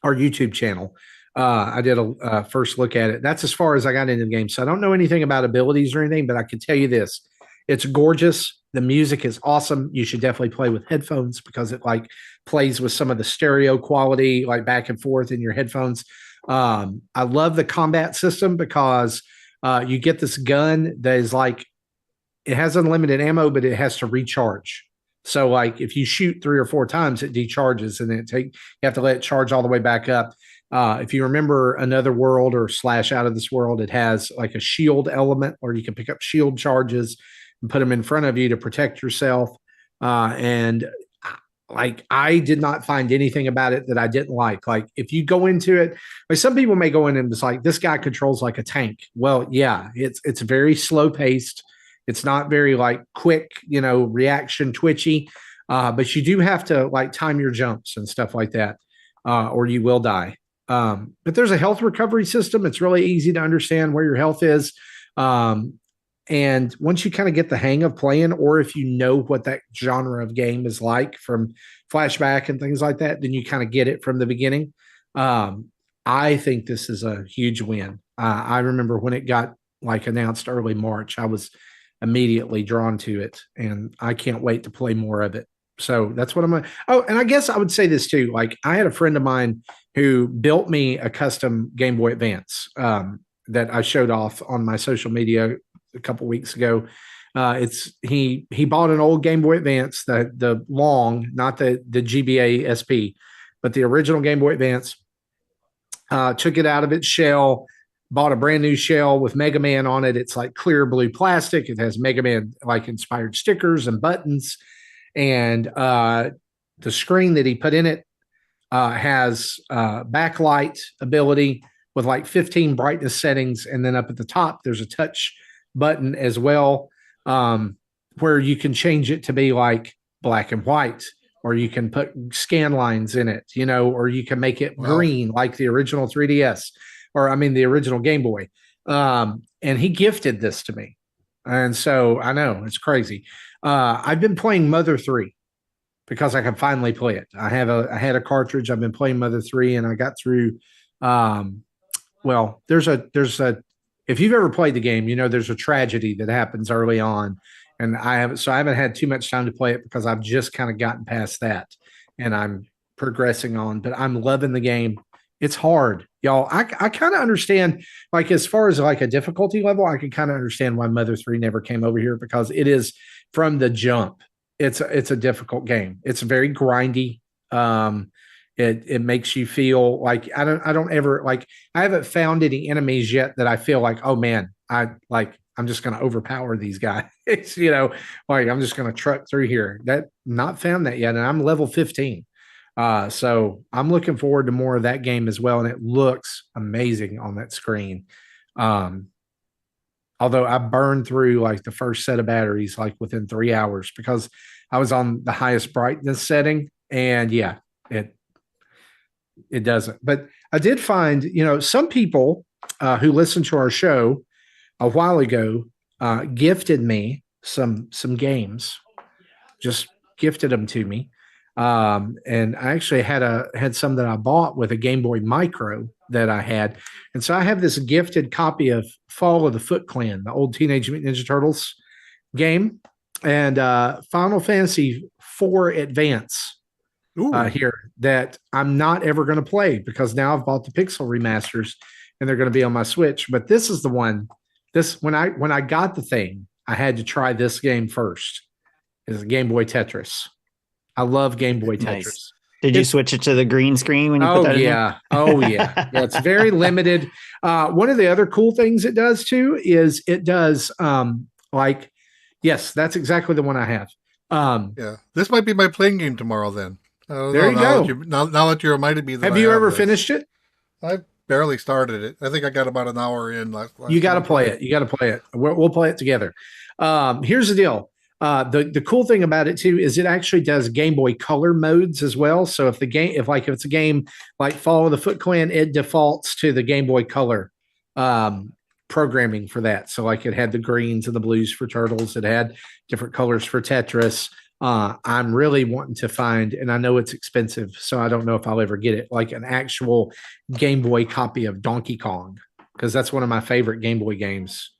our YouTube channel. I did a first look at it. That's as far as I got into the game. So I don't know anything about abilities or anything, but I can tell you this. It's gorgeous. The music is awesome. You should definitely play with headphones because it like plays with some of the stereo quality, like back and forth in your headphones. I love the combat system because you get this gun that is like, it has unlimited ammo, but it has to recharge. So like if you shoot 3 or 4 times, it decharges, and then you have to let it charge all the way back up. If you remember Another World or / Out of This World, it has like a shield element, or you can pick up shield charges and put them in front of you to protect yourself. And like I did not find anything about it that I didn't like. Like if you go into it, like some people may go in and it's like this guy controls like a tank. Well, yeah, it's very slow paced. It's not very like quick, reaction twitchy, but you do have to like time your jumps and stuff like that, or you will die. But there's a health recovery system. It's really easy to understand where your health is. And once you kind of get the hang of playing, or if you know what that genre of game is like from Flashback and things like that, then you kind of get it from the beginning. I think this is a huge win. I remember when it got like announced early March, I was immediately drawn to it, and I can't wait to play more of it. So that's what I'm going to. Oh, and I guess I would say this too. Like I had a friend of mine who built me a custom Game Boy Advance that I showed off on my social media a couple weeks ago. He bought an old Game Boy Advance, the long, not the GBA SP, but the original Game Boy Advance. Took it out of its shell, bought a brand new shell with Mega Man on it. It's like clear blue plastic. It has Mega Man like inspired stickers and buttons. And the screen that he put in it has backlight ability with like 15 brightness settings. And then up at the top, there's a touch button as well, where you can change it to be like black and white, or you can put scan lines in it, or you can make it green like the original 3DS. The original Game Boy. And he gifted this to me. And so I know it's crazy. I've been playing Mother 3 because I can finally play it. I had a cartridge. I've been playing Mother 3, and I got through. There's a if you've ever played the game, there's a tragedy that happens early on, and I haven't had too much time to play it because I've just kind of gotten past that, and I'm progressing on. But I'm loving the game. It's hard, y'all. I kind of understand, like, as far as like a difficulty level, I can kind of understand why Mother 3 never came over here, because it is from the jump. It's a difficult game. It's very grindy. It makes you feel like I don't ever like, I haven't found any enemies yet that I feel like, oh man, I'm just going to overpower these guys. Like I'm just going to truck through here. That not found that yet, and I'm level 15. So I'm looking forward to more of that game as well, and it looks amazing on that screen. Although I burned through like the first set of batteries like within 3 hours because I was on the highest brightness setting, and yeah, it doesn't. But I did find, some people who listened to our show a while ago gifted me some games, just gifted them to me. And I actually had some that I bought with a Game Boy Micro that I had. And so I have this gifted copy of Fall of the Foot Clan, the old Teenage Mutant Ninja Turtles game, and Final Fantasy IV Advance here that I'm not ever going to play because now I've bought the Pixel remasters and they're going to be on my Switch. But this is the one. When I got the thing, I had to try this game first. It's Game Boy Tetris. I love Game Boy Tetris. Nice. Did you switch it to the green screen when you put that in there? Oh, yeah. Yeah, it's very limited. One of the other cool things it does, too, is it does, yes, that's exactly the one I have. Yeah, this might be my playing game tomorrow then. There you go. Now that you reminded me that have you ever finished it? I barely started it. I think I got about an hour in. You got to play it. You got to play it. We'll play it together. Here's the deal. The cool thing about it too is it actually does Game Boy Color modes as well. So if it's a game like Fall of the Foot Clan, it defaults to the Game Boy Color programming for that. So like it had the greens and the blues for Turtles. It had different colors for Tetris. I'm really wanting to find, and I know it's expensive, so I don't know if I'll ever get it, like an actual Game Boy copy of Donkey Kong, because that's one of my favorite Game Boy games.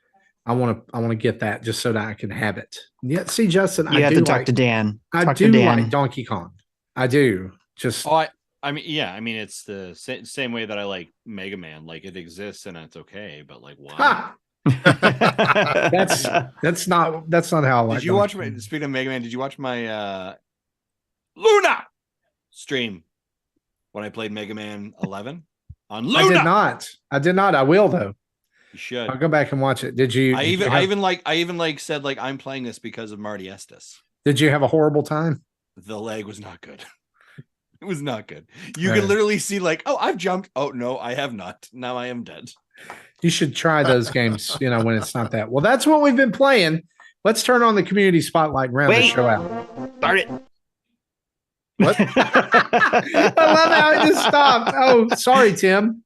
I want to get that just so that I can have it. Yeah, see, Justin, you have to talk to Dan. I do like Donkey Kong. I do. Just I mean, it's the same way that I like Mega Man. Like it exists and it's okay, but like why? that's not how I like. Did you watch my, speaking of Mega Man? Did you watch my Luna stream when I played Mega Man 11 on Luna? I did not. I will though. You should. I'll go back and watch it. Did you? I even said like I'm playing this because of Marty Estes. Did you have a horrible time? The leg was not good. It was not good. You can literally see like, oh, I've jumped. Oh no, I have not. Now I am dead. You should try those games, when it's not that. Well, that's what we've been playing. Let's turn on the community spotlight and round the show out. Start it. What? I love how it just stopped. Oh, sorry, Tim.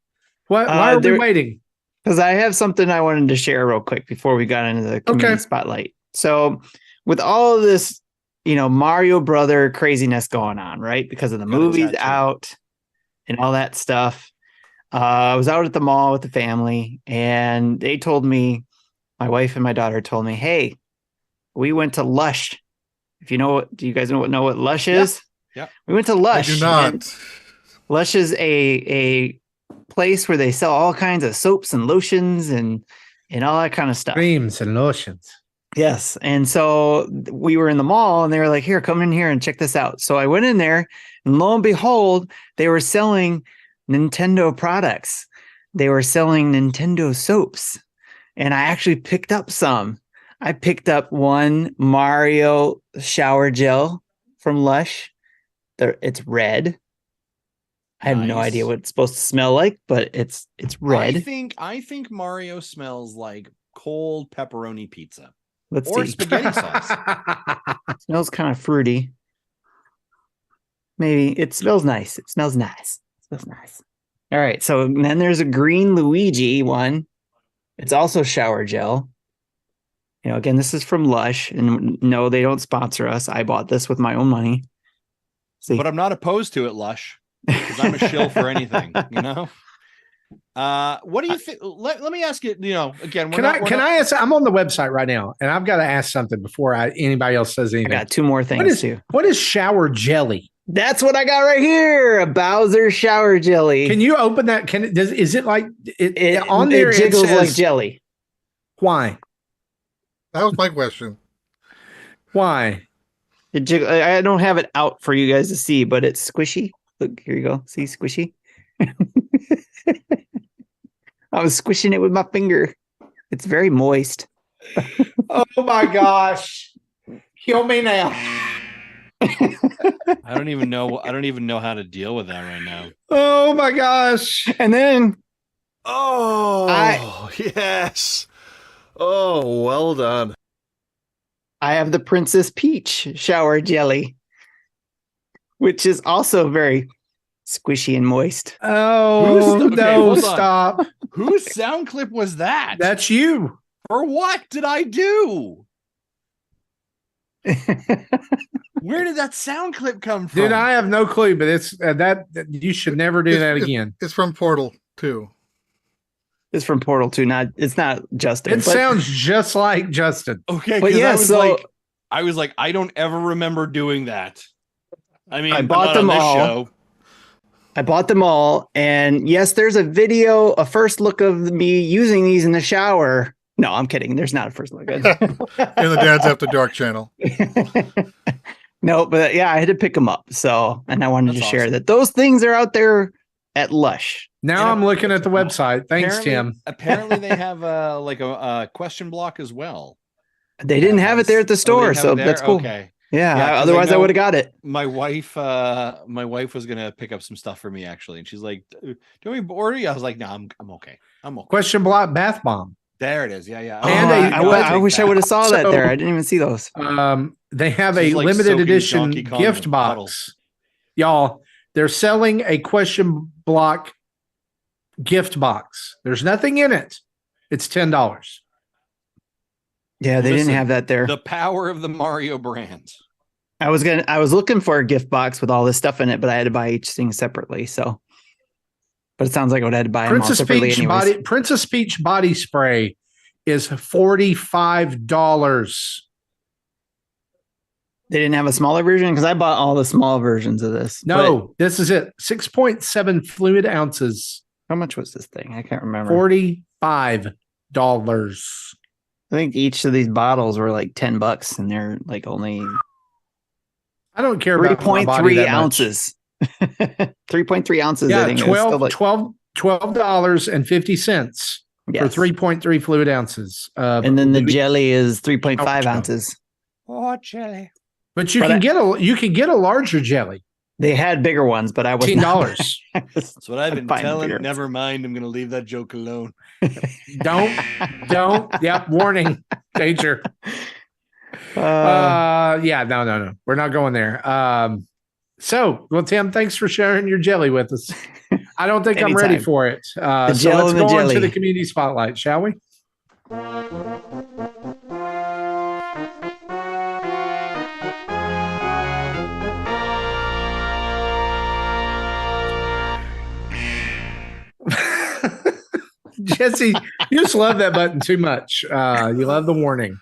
Why are we waiting? Because I have something I wanted to share real quick before we got into the community spotlight. So with all of this, Mario Brother craziness going on, right? Because of the movies out and all that stuff. I was out at the mall with the family and they told me, my wife and my daughter told me, hey, we went to Lush. Do you guys know what Lush is? Yeah. We went to Lush. I do not. Lush is a place where they sell all kinds of soaps and lotions and all that kind of stuff. Creams and lotions. Yes. And so we were in the mall and they were like, here, come in here and check this out. So I went in there and lo and behold, they were selling Nintendo products. They were selling Nintendo soaps. And I actually picked up some. I picked up one Mario shower gel from Lush. It's red. I have no idea what it's supposed to smell like, but it's red. I think Mario smells like cold pepperoni pizza. Let's or see. Spaghetti sauce. It smells kind of fruity. Maybe it smells nice. It smells nice. All right. So then there's a green Luigi one. It's also shower gel. Again, this is from Lush, and no, they don't sponsor us. I bought this with my own money. See? But I'm not opposed to it, Lush, because I'm a shill for anything. What do you think? Let me ask you. Again, can I ask? I'm on the website right now, and I've got to ask something before anybody else says anything. I got two more things too. What is shower jelly? That's what I got right here. A Bowser shower jelly. Can you open that? Is it like it on there? It jiggles says, like jelly. Why? That was my question. Why? I don't have it out for you guys to see, but it's squishy. Look, here you go. See, squishy. I was squishing it with my finger. It's very moist. Oh my gosh! Kill me now. I don't even know how to deal with that right now. Oh my gosh! And then yes. Oh, well done. I have the Princess Peach shower jelly, which is also very squishy and moist. Oh no! hold on. Stop. Whose sound clip was that? That's you. For what did I do? Where did that sound clip come from? Dude, I have no clue, but it's that you should never do that again. It's from Portal 2. It's from Portal 2. It's not Justin. It sounds just like Justin. Okay, but yeah, I was like, I don't ever remember doing that. I mean, I bought them all. Show. I bought them all, and yes, there's a video, a first look of me using these in the shower. No, I'm kidding. There's not a first look. In the Dad's After Dark channel. No, but yeah, I had to pick them up. So, and I wanted That's to share awesome. that those things are out there at Lush. Now I'm looking at the website. Thanks, Tim. Apparently, they have a question block as well. They didn't have it there at the store, so that's cool. Okay. Yeah, otherwise I would have got it. My wife was gonna pick up some stuff for me actually, and she's like, "Do we order you?" I was like, "No, I'm okay. I'm okay." Question block bath bomb. There it is. Yeah. And I wish I would have saw that there. I didn't even see those. They have This a is like limited soaking edition Donkey Kong gift in box. puddles. Y'all, they're selling a question block gift box. There's nothing in it. It's $10. Yeah, they didn't have that there. The power of the Mario brand. I was looking for a gift box with all this stuff in it, but I had to buy each thing separately. So, but it sounds like I would have to buy them all separately anyways. Princess Peach body spray is $45. They didn't have a smaller version because I bought all the small versions of this. No, this is it. 6.7 fluid ounces. How much was this thing? I can't remember. $45. I think each of these bottles were like $10, and they're like only I don't care about 3.3 ounces. 3.3 ounces. Yeah, I think $12.50 for 3.3 fluid ounces. And then the jelly is 3.5 ounces. Oh, jelly! But you can get a larger jelly. They had bigger ones, but I was $10. That's what I've been telling. Never mind. I'm going to leave that joke alone. Don't. Yep. Warning. Danger. No. We're not going there. Tim, thanks for sharing your jelly with us. I don't think I'm ready for it. So let's go on to the community spotlight, shall we? Jesse, you just love that button too much. You love the warning.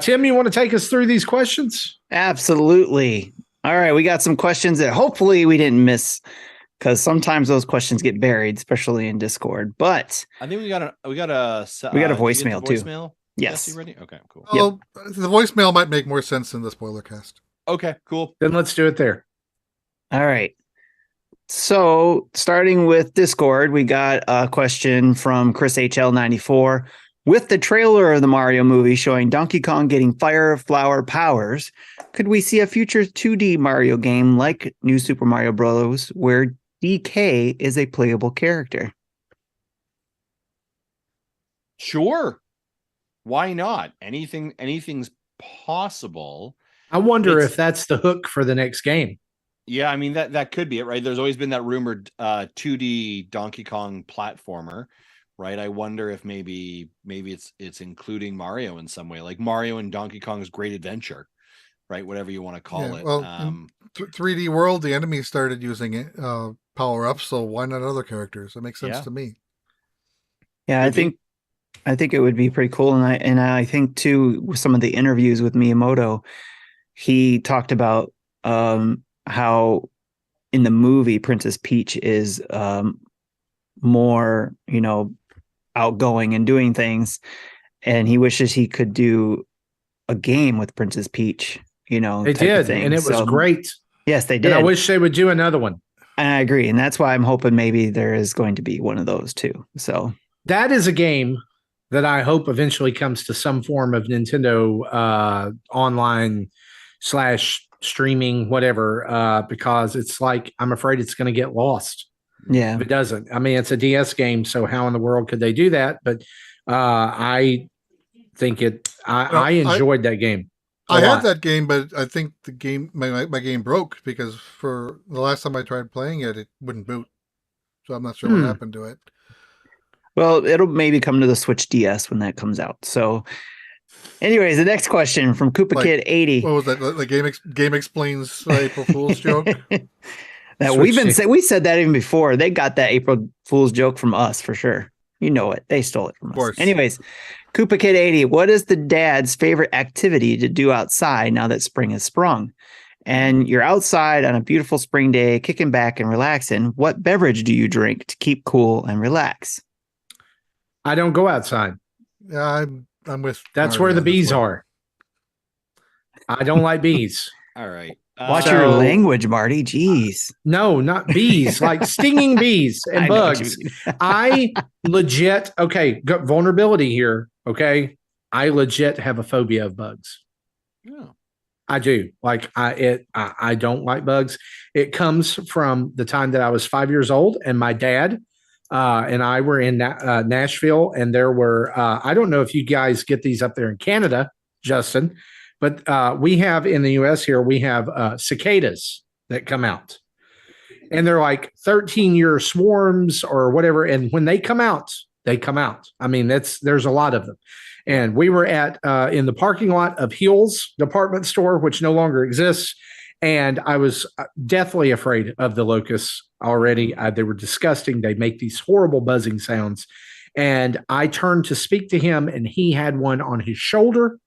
Tim, you want to take us through these questions? Absolutely. All right, we got some questions that hopefully we didn't miss, because sometimes those questions get buried, especially in Discord. But I think we got a voicemail too. Yes. You ready? Okay, cool. Well, the voicemail might make more sense than the spoiler cast. Okay, cool. Then let's do it there. All right. So starting with Discord, we got a question from Chris HL94. With the trailer of the Mario movie showing Donkey Kong getting fire flower powers, could we see a future 2D Mario game like New Super Mario Bros. Where DK is a playable character? Sure. Why not? Anything's possible. I wonder if that's the hook for the next game. Yeah, I mean that could be it, right? There's always been that rumored 2D Donkey Kong platformer, right? I wonder if maybe it's including Mario in some way, like Mario and Donkey Kong's Great Adventure, right? Whatever you want to call it. Well, 3D World, the enemies started using it power ups, so why not other characters? It makes sense to me. Yeah, I think it would be pretty cool, and I think too, with some of the interviews with Miyamoto, he talked about how in the movie Princess Peach is more, outgoing and doing things, and he wishes he could do a game with Princess Peach, They type of did, thing. and it was So great. yes, they And I did. wish they would do another one. And I agree. And that's why I'm hoping maybe there is going to be one of those too. So That is a game that I hope eventually comes to some form of Nintendo online / streaming, whatever, because it's like I'm afraid it's going to get lost yeah. if it doesn't. I mean, it's a DS game, so how in the world could they do that? But I think I enjoyed that game. I had that game, but I think the game my game broke because for the last time I tried playing it, it wouldn't boot. So I'm not sure what happened to it. Well, it'll maybe come to the Switch DS when that comes out. So anyways, the next question from Koopa Kid 80. What was that? The game explains April Fool's joke. That we said that even before. They got that April Fool's joke from us for sure. You know it. They stole it from us. Anyways, Koopa Kid 80, what is the dad's favorite activity to do outside now that spring has sprung? And you're outside on a beautiful spring day, kicking back and relaxing. What beverage do you drink to keep cool and relax? I don't go outside. Yeah, I'm with. That's where the bees are. I don't like bees. All right. Watch your language, Marty. Jeez. No, not bees, like stinging bees and bugs. I legit, got vulnerability here. Okay. I legit have a phobia of bugs. Yeah. I do. Like I don't like bugs. It comes from the time that I was 5 years old and my dad and I were in Nashville, and there were, I don't know if you guys get these up there in Canada, Justin, but we have in the US here, we have cicadas that come out. And they're like 13-year swarms or whatever. And when they come out, they come out. I mean, there's a lot of them. And we were at in the parking lot of Heels department store, which no longer exists. And I was deathly afraid of the locusts already. They were disgusting. They make these horrible buzzing sounds. And I turned to speak to him, and he had one on his shoulder.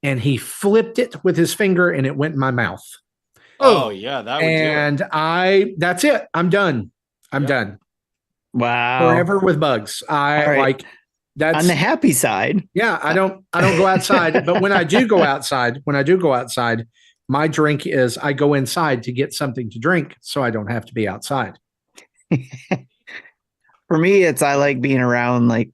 And he flipped it with his finger, and it went in my mouth. Oh yeah, that would and do it. That's it. I'm done. I'm done. Wow. Forever with bugs. Like that's on the happy side. Yeah, I don't go outside, but when I do go outside, my drink is I go inside to get something to drink so I don't have to be outside. For me, I like being around, like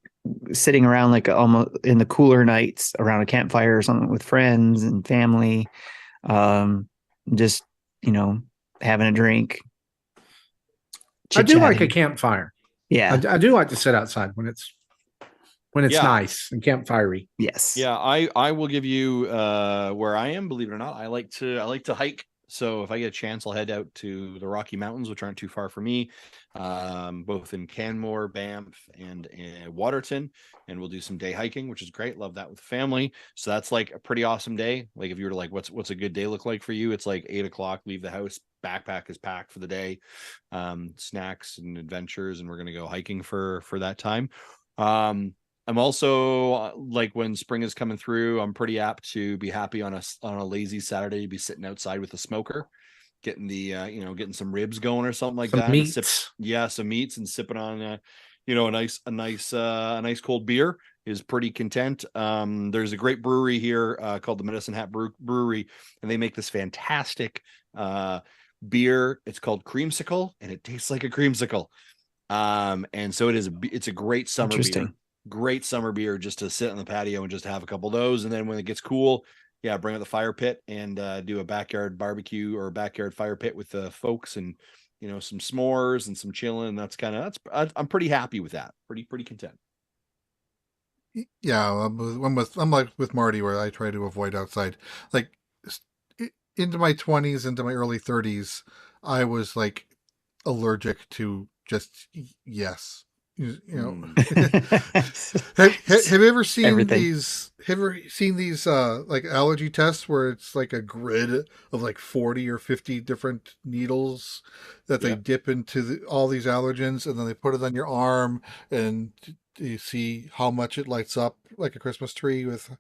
sitting around, like almost in the cooler nights around a campfire or something with friends and family. Just, having a drink. I do like a campfire. Yeah. I do like to sit outside when it's nice and campfirey. Yes. Yeah, I will give you where I am, believe it or not. I like to hike. So if I get a chance, I'll head out to the Rocky Mountains, which aren't too far from me, both in Canmore, Banff, and Waterton, and we'll do some day hiking, which is great. Love that with family. So that's like a pretty awesome day. Like if you were to like, what's a good day look like for you? It's like 8 o'clock, leave the house, backpack is packed for the day, snacks and adventures, and we're gonna go hiking for that time. I'm also like when spring is coming through, I'm pretty apt to be happy on a lazy Saturday to be sitting outside with a smoker, getting the getting some ribs going or something like that. Meats. Some meats and sipping on a nice cold beer is pretty content. There's a great brewery here called the Medicine Hat Brewery, and they make this fantastic beer. It's called Creamsicle, and it tastes like a creamsicle. And so it's a great summer beer. Great summer beer just to sit on the patio and just have a couple of those. And then when it gets cool, bring out the fire pit and do a backyard barbecue or a backyard fire pit with the folks and, some s'mores and some chilling. I'm pretty happy with that. Pretty content. Yeah. I'm like with Marty, where I try to avoid outside. Like into my 20s, into my early 30s, I was like allergic to just yes. Have you ever seen everything. these? Have you ever seen these like allergy tests where it's like a grid of like 40 or 50 different needles that they dip into all these allergens, and then they put it on your arm, and you see how much it lights up like a Christmas tree with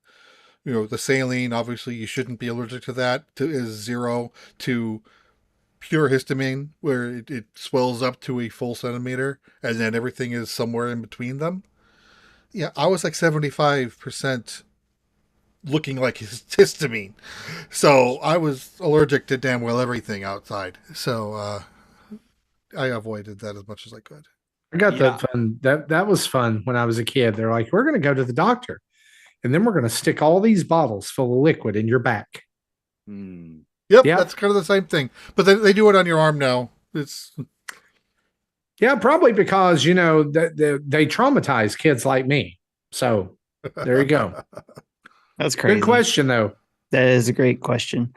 the saline. Obviously, you shouldn't be allergic to that. Is 0 to pure histamine where it swells up to a full centimeter and then everything is somewhere in between them. Yeah, I was like 75% looking like histamine. So I was allergic to damn well everything outside. So I avoided that as much as I could. I got Yeah. that fun. That was fun when I was a kid. They're like, we're going to go to the doctor, and then we're going to stick all these bottles full of liquid in your back. Yep, Yeah. that's kind of the same thing. But they do it on your arm now. It's Yeah, probably because, they traumatize kids like me. So there you go. That's crazy. Good question, though. That is a great question.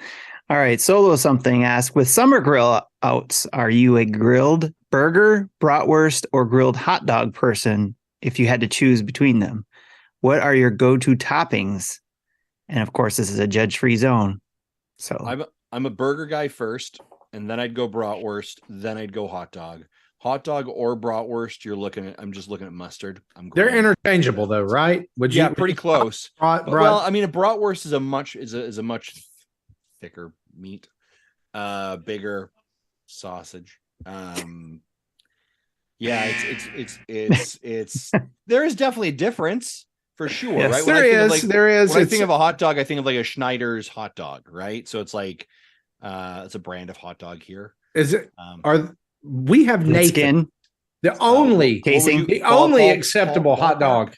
All right, Solo Something asks, with summer grill outs, are you a grilled burger, bratwurst, or grilled hot dog person if you had to choose between them? What are your go-to toppings? And of course, this is a judge-free zone. So I'm a burger guy first, and then I'd go bratwurst, then I'd go hot dog. Hot dog or bratwurst, I'm just looking at mustard. They're interchangeable, though, right? Would you? Yeah, pretty close. Well, I mean, a bratwurst is a much thicker meat, bigger sausage. Yeah, it's there is definitely a difference for sure, Yes, right? There is. When I think of a hot dog, I think of like a Schneider's hot dog, right? So it's like it's a brand of hot dog here. Is it? We have Nathan, skin, the only acceptable hot dog.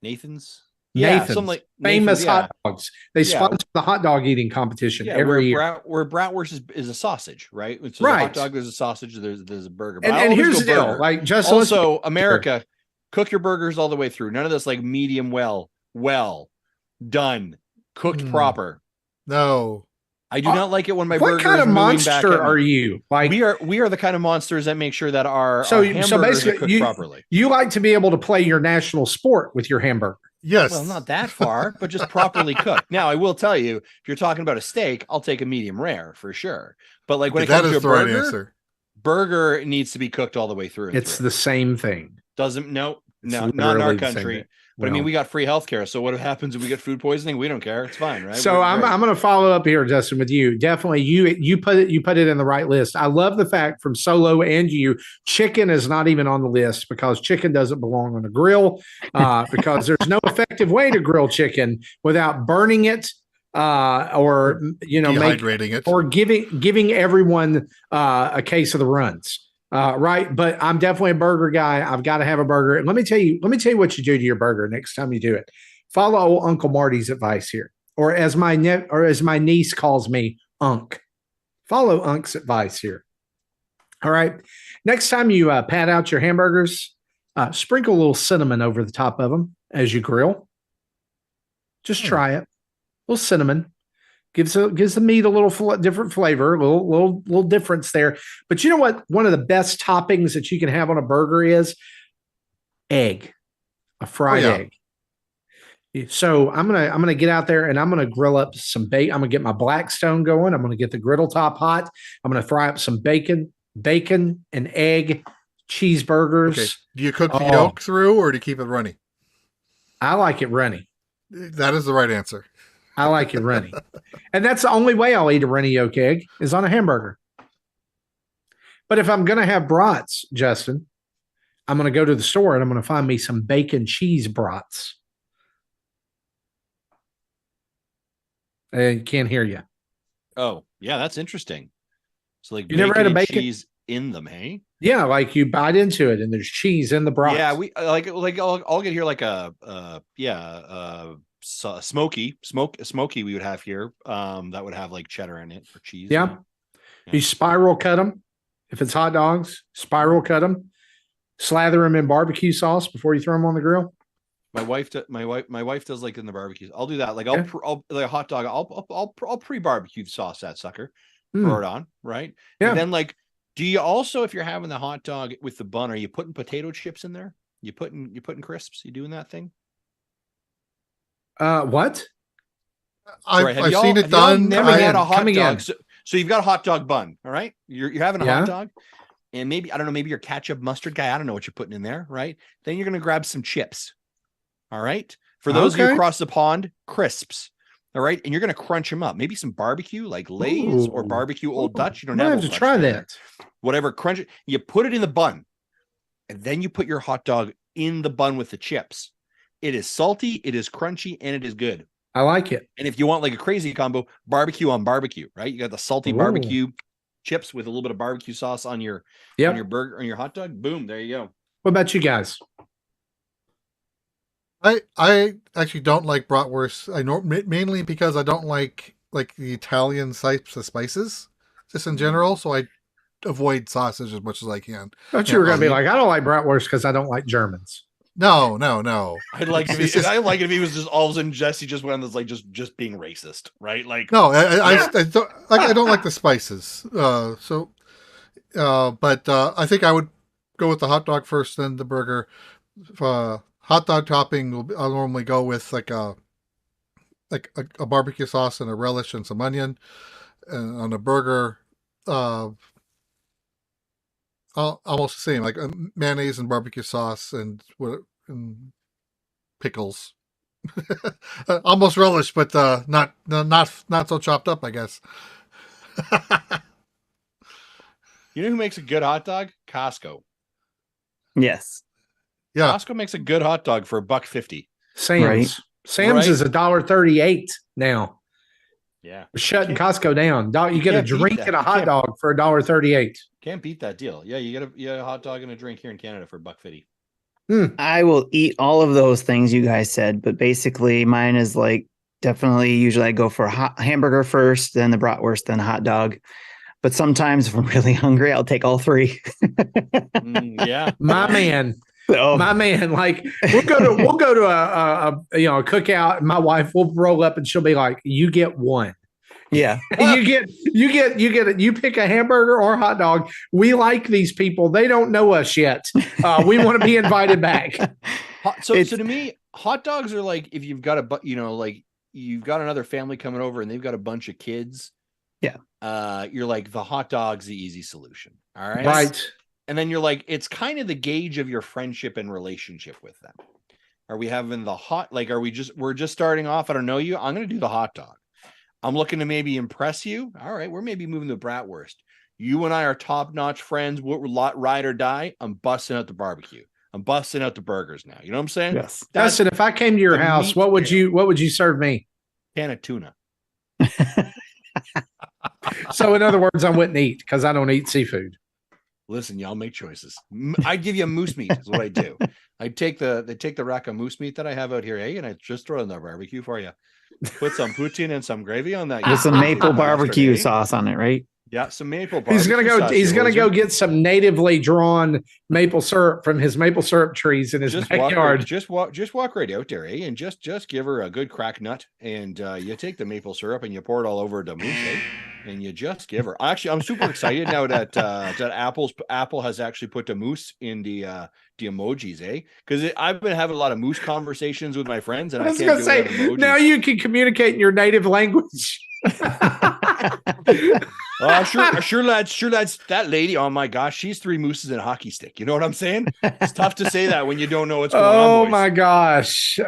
Nathan's. Nathan's, some like famous Nathan's, hot dogs. They sponsor the hot dog eating competition every year. Where bratwurst is a sausage, right? So right. A hot dog, there's a sausage, there's a burger. But And here's the deal, like just also America, cook your burgers all the way through. None of this like medium well done, cooked proper. No. I do not like it when my burger is what kind of monster are me. you? Like we are the kind of monsters that make sure that our hamburgers basically are cooked properly. You like to be able to play your national sport with your hamburger. Yes. Well, not that far, but just properly cooked. Now, I will tell you, if you're talking about a steak, I'll take a medium rare for sure. But like when it comes to a burger, burger needs to be cooked all the way through. It's the same thing. Not in our country. But I mean, we got free healthcare. So what happens if we get food poisoning? We don't care. It's fine, right? So I'm going to follow up here, Justin, with you. Definitely, you put it in the right list. I love the fact from Solo and you, chicken is not even on the list because chicken doesn't belong on a grill. Because there's no effective way to grill chicken without burning it, or dehydrating it, or giving everyone a case of the runs. Right. But I'm definitely a burger guy. I've got to have a burger. And let me tell you what you do to your burger next time you do it. Follow Uncle Marty's advice here, or as my niece calls me, Unc. Follow Unc's advice here. All right. Next time you pat out your hamburgers, sprinkle a little cinnamon over the top of them as you grill. Just try it. A little cinnamon. Gives the meat a little different flavor, a little difference there. But you know what? One of the best toppings that you can have on a burger is egg, a fried egg. So I'm gonna get out there and I'm gonna grill up some bacon. I'm gonna get my Blackstone going. I'm gonna get the griddle top hot. I'm gonna fry up some bacon and egg cheeseburgers. Okay. Do you cook the yolk through, or do you keep it runny? I like it runny. That is the right answer. I like it runny. And that's the only way I'll eat a runny yolk egg is on a hamburger. But if I'm going to have brats, Justin, I'm going to go to the store and I'm going to find me some bacon cheese brats. I can't hear you. Oh, yeah, that's interesting. So like you never had a bacon cheese in them, hey? Yeah, like you bite into it and there's cheese in the brats. Yeah, we like I'll get here like a smoky we would have here that would have like cheddar in it or cheese. Yeah. You spiral cut them. If it's hot dogs, spiral cut them, slather them in barbecue sauce before you throw them on the grill. My wife does like in the barbecue. I'll do that. Like I'll like a hot dog. I'll pre-barbecue sauce that sucker. Throw it on, right? Yeah. And then like, do you also, if you're having the hot dog with the bun, are you putting potato chips in there? You putting crisps? You doing that thing? What? I've seen it done. Never had a hot dog. So you've got a hot dog bun, all right? You're having a hot dog, and maybe, I don't know, maybe you're ketchup mustard guy. I don't know what you're putting in there, right? Then you're gonna grab some chips. All right. For those of you across the pond, crisps. All right. And you're going to crunch them up. Maybe some barbecue, like Lay's or Ooh. barbecue Old Dutch. You don't I have have Old to Dutch try down that. there. Whatever, crunch it. You put it in the bun, and then you put your hot dog in the bun with the chips. It is salty, it is crunchy, and it is good. I like it. And if you want like a crazy combo, barbecue on barbecue, right? You got the salty Ooh. barbecue chips with a little bit of barbecue sauce on your Yep. burger, on your hot dog. Boom, there you go. What about you guys? I actually don't like bratwurst. I know mainly because I don't like the Italian types of spices, just in general. So I avoid sausage as much as I can. I thought you were going to be like, I don't like bratwurst because I don't like Germans. No. I'd like if he was just all of a sudden Jesse just went on this like just being racist, right? Like No, I don't like the spices. But I think I would go with the hot dog first, then the burger. Hot dog topping I'll normally go with like a barbecue sauce and a relish and some onion. And on a burger, almost the same, like mayonnaise and barbecue sauce and pickles. Almost relish, but not so chopped up, I guess. You know who makes a good hot dog? Costco. Yes. Yeah. Costco makes a good hot dog for $1.50. Sam's. Right. Sam's Right. is $1.38 now. Yeah. We're shutting Costco down. You get a can't beat drink that. and a You hot can't- dog for $1.38. Can't beat that deal. Yeah, you get a hot dog and a drink here in Canada for $1.50. I will eat all of those things you guys said, but basically mine is like definitely usually I go for a hamburger first, then the bratwurst, then a hot dog. But sometimes if I'm really hungry, I'll take all three. Yeah. My man. So, My man, like we'll go to a cookout, and my wife will roll up and she'll be like, "You get one. yeah. You pick a hamburger or a hot dog. We like these people. They don't know us yet. We want to be invited back." So to me, hot dogs are like if you've got you've got another family coming over and they've got a bunch of kids. Yeah. You're like the hot dog's the easy solution. All right. Right. And then you're like, it's kind of the gauge of your friendship and relationship with them. Are we having the hot, like, we're just starting off? I don't know you. I'm going to do the hot dog. I'm looking to maybe impress you. All right. We're maybe moving to bratwurst. You and I are top-notch friends. What ride or die? I'm busting out the barbecue. I'm busting out the burgers now. You know what I'm saying? Yes. Dustin, if I came to your the house, meat what would scale. you serve me? Can of tuna. So in other words, I wouldn't eat because I don't eat seafood. Listen, y'all make choices. I'd give you a moose meat is what I do. I take the rack of moose meat that I have out here, and I just throw it in the barbecue for you. Put some poutine and some gravy on that. With some maple barbecue sauce on it, right? Yeah, some maple barbecue. He's gonna go get some natively drawn maple syrup from his maple syrup trees in his backyard. Just walk right out there, and just give her a good crack nut, and you take the maple syrup and you pour it all over the moose, and you just give her. Actually, I'm super excited now that Apple has actually put the moose in the emojis, because I've been having a lot of moose conversations with my friends, and I was going to say now you can communicate in your native language. Sure, lads. That lady, oh my gosh, she's 3 mooses and a hockey stick. You know what I'm saying? It's tough to say that when you don't know what's going on. Oh boys. my gosh!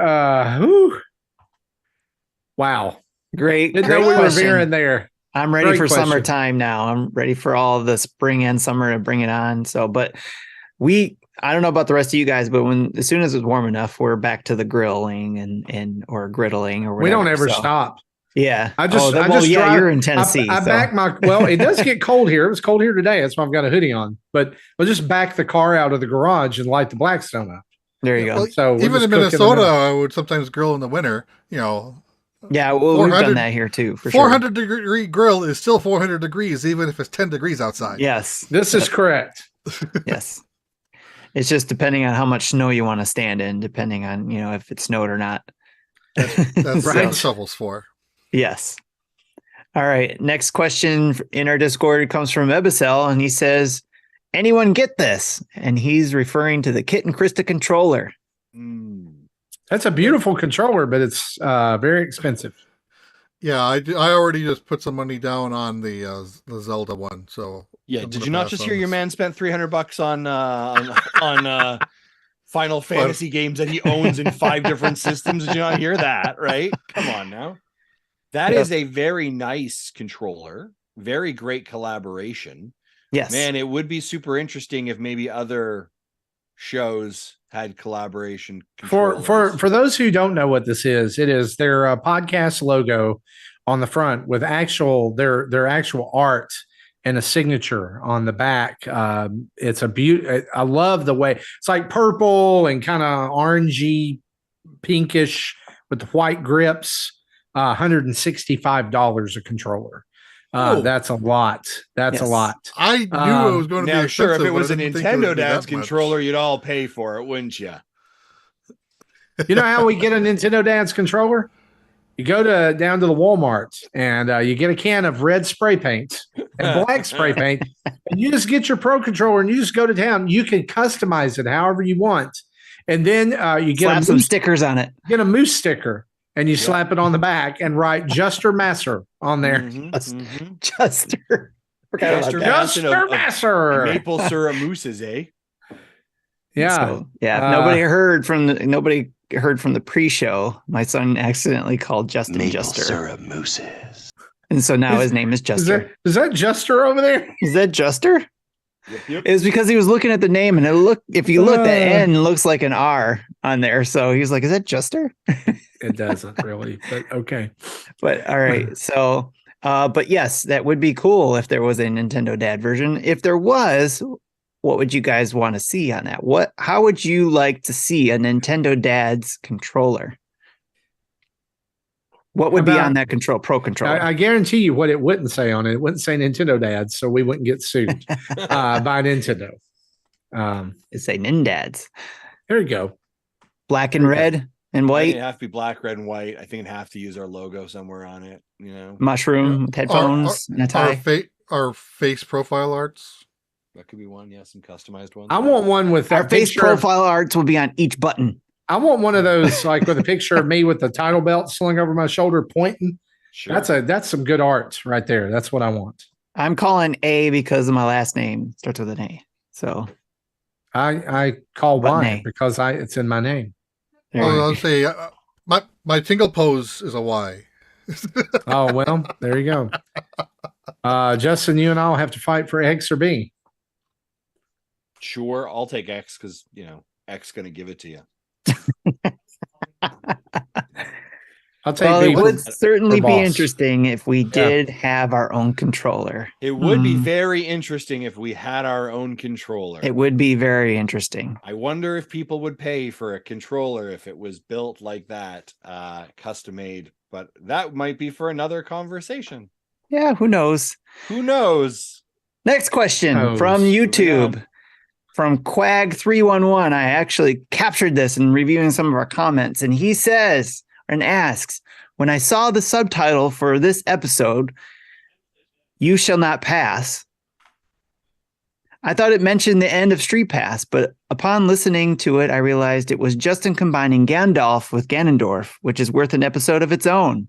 Wow, Great. Didn't know we were veering there. I'm ready Great for question. summertime now. I'm ready for all the spring and summer to bring it on. So, but I don't know about the rest of you guys, but as soon as it's warm enough, we're back to the grilling and or griddling or whatever. We don't ever stop. Yeah. I just drive, you're in Tennessee. I back my, it does get cold here. It was cold here today. That's why I've got a hoodie on, but we'll just back the car out of the garage and light the Blackstone up. There you go. Well, So even in Minnesota, I would sometimes grill in the winter, Yeah, well, we've done that here too. For 400-degree grill is still 400 degrees, even if it's 10 degrees outside. Yes. This is correct. Yes. It's just depending on how much snow you want to stand in, depending on, if it snowed or not. That's Right. what the shovel's for. Yes. All right. Next question in our Discord comes from Ebicel, and he says, anyone get this? And he's referring to the Kit and Krista controller. That's a beautiful controller, but it's very expensive. Yeah, I already just put some money down on the Zelda one. So yeah, I'm did gonna you not pass just on hear your this. man spent $300 on Final Fantasy games that he owns in 5 different systems? Did you not hear that? Right? Come on now. That Yep. is a very nice controller. Very great collaboration. Yes. Man, it would be super interesting if maybe other shows had collaboration controllers. For those who don't know what this is, it is their podcast logo on the front with their actual art and a signature on the back. It's a beauty. I love the way it's like purple and kind of orangey, pinkish with the white grips. $165 a controller. That's a lot. That's a Yes. lot. I knew it was going to be Now, sure, if expensive, it but I was a didn't think it would Nintendo be that Dad's much. controller, you'd all pay for it, wouldn't you? You know how we get a Nintendo Dad's controller? You go down to the Walmart and you get a can of red spray paint and black spray paint, and you just get your Pro controller and you just go to town. You can customize it however you want, and then you get Slap some stickers on it. get a moose sticker and you slap it on the back and write Juster Masser on there. Juster. Forgot about Juster that. Masser. Juster Masser. Maple syrup mousses, eh? Yeah. So, yeah. If nobody heard from the pre-show, my son accidentally called Justin Juster. syrup mousses. And so now his name is Juster. Is that Juster over there? Is that Juster? Yep. It was because he was looking at the name, and if you look, the N looks like an R on there. So he was like, "Is that Juster?" It doesn't really, but okay. But all right. So, but yes, that would be cool if there was a Nintendo Dad version. If there was, what would you guys want to see on that? How would you like to see a Nintendo Dad's controller? What would be on that Pro controller? I guarantee you what it wouldn't say on it. It wouldn't say Nintendo Dad, so we wouldn't get sued by Nintendo. It'd say NINDADS. Here you go. Black and red and I white. think it'd have to be black, red, and white. I think it'd have to use our logo somewhere on it. Mushroom with headphones and a tie. Our face profile arts. That could be one. Yeah, some customized ones. I want one with Our that face picture profile arts will be on each button. I want one of those like with a picture of me with the title belt slung over my shoulder pointing. Sure. That's some good art right there. That's what I want. I'm calling A because of my last name starts with an A. So I call What Y name? because it's in my name. there Well, we I'll go. say my tingle pose is a Y. Oh well, there you go. Justin, you and I'll have to fight for X or B. Sure, I'll take X because X gonna give it to you. I'll take Well, B. it would certainly for be boss. interesting if we did have our own controller. It would be Hmm. very interesting if we had our own controller. It would be very interesting. I wonder if people would pay for a controller if it was built like that, custom made. But that might be for another conversation. Yeah, who knows? Who knows? Next question Knows. from Moving YouTube. on. From Quag311. I actually captured this in reviewing some of our comments, and he says and asks, when I saw the subtitle for this episode, "You Shall Not Pass," I thought it mentioned the end of Street Pass, but upon listening to it, I realized it was Justin combining Gandalf with Ganondorf, which is worth an episode of its own.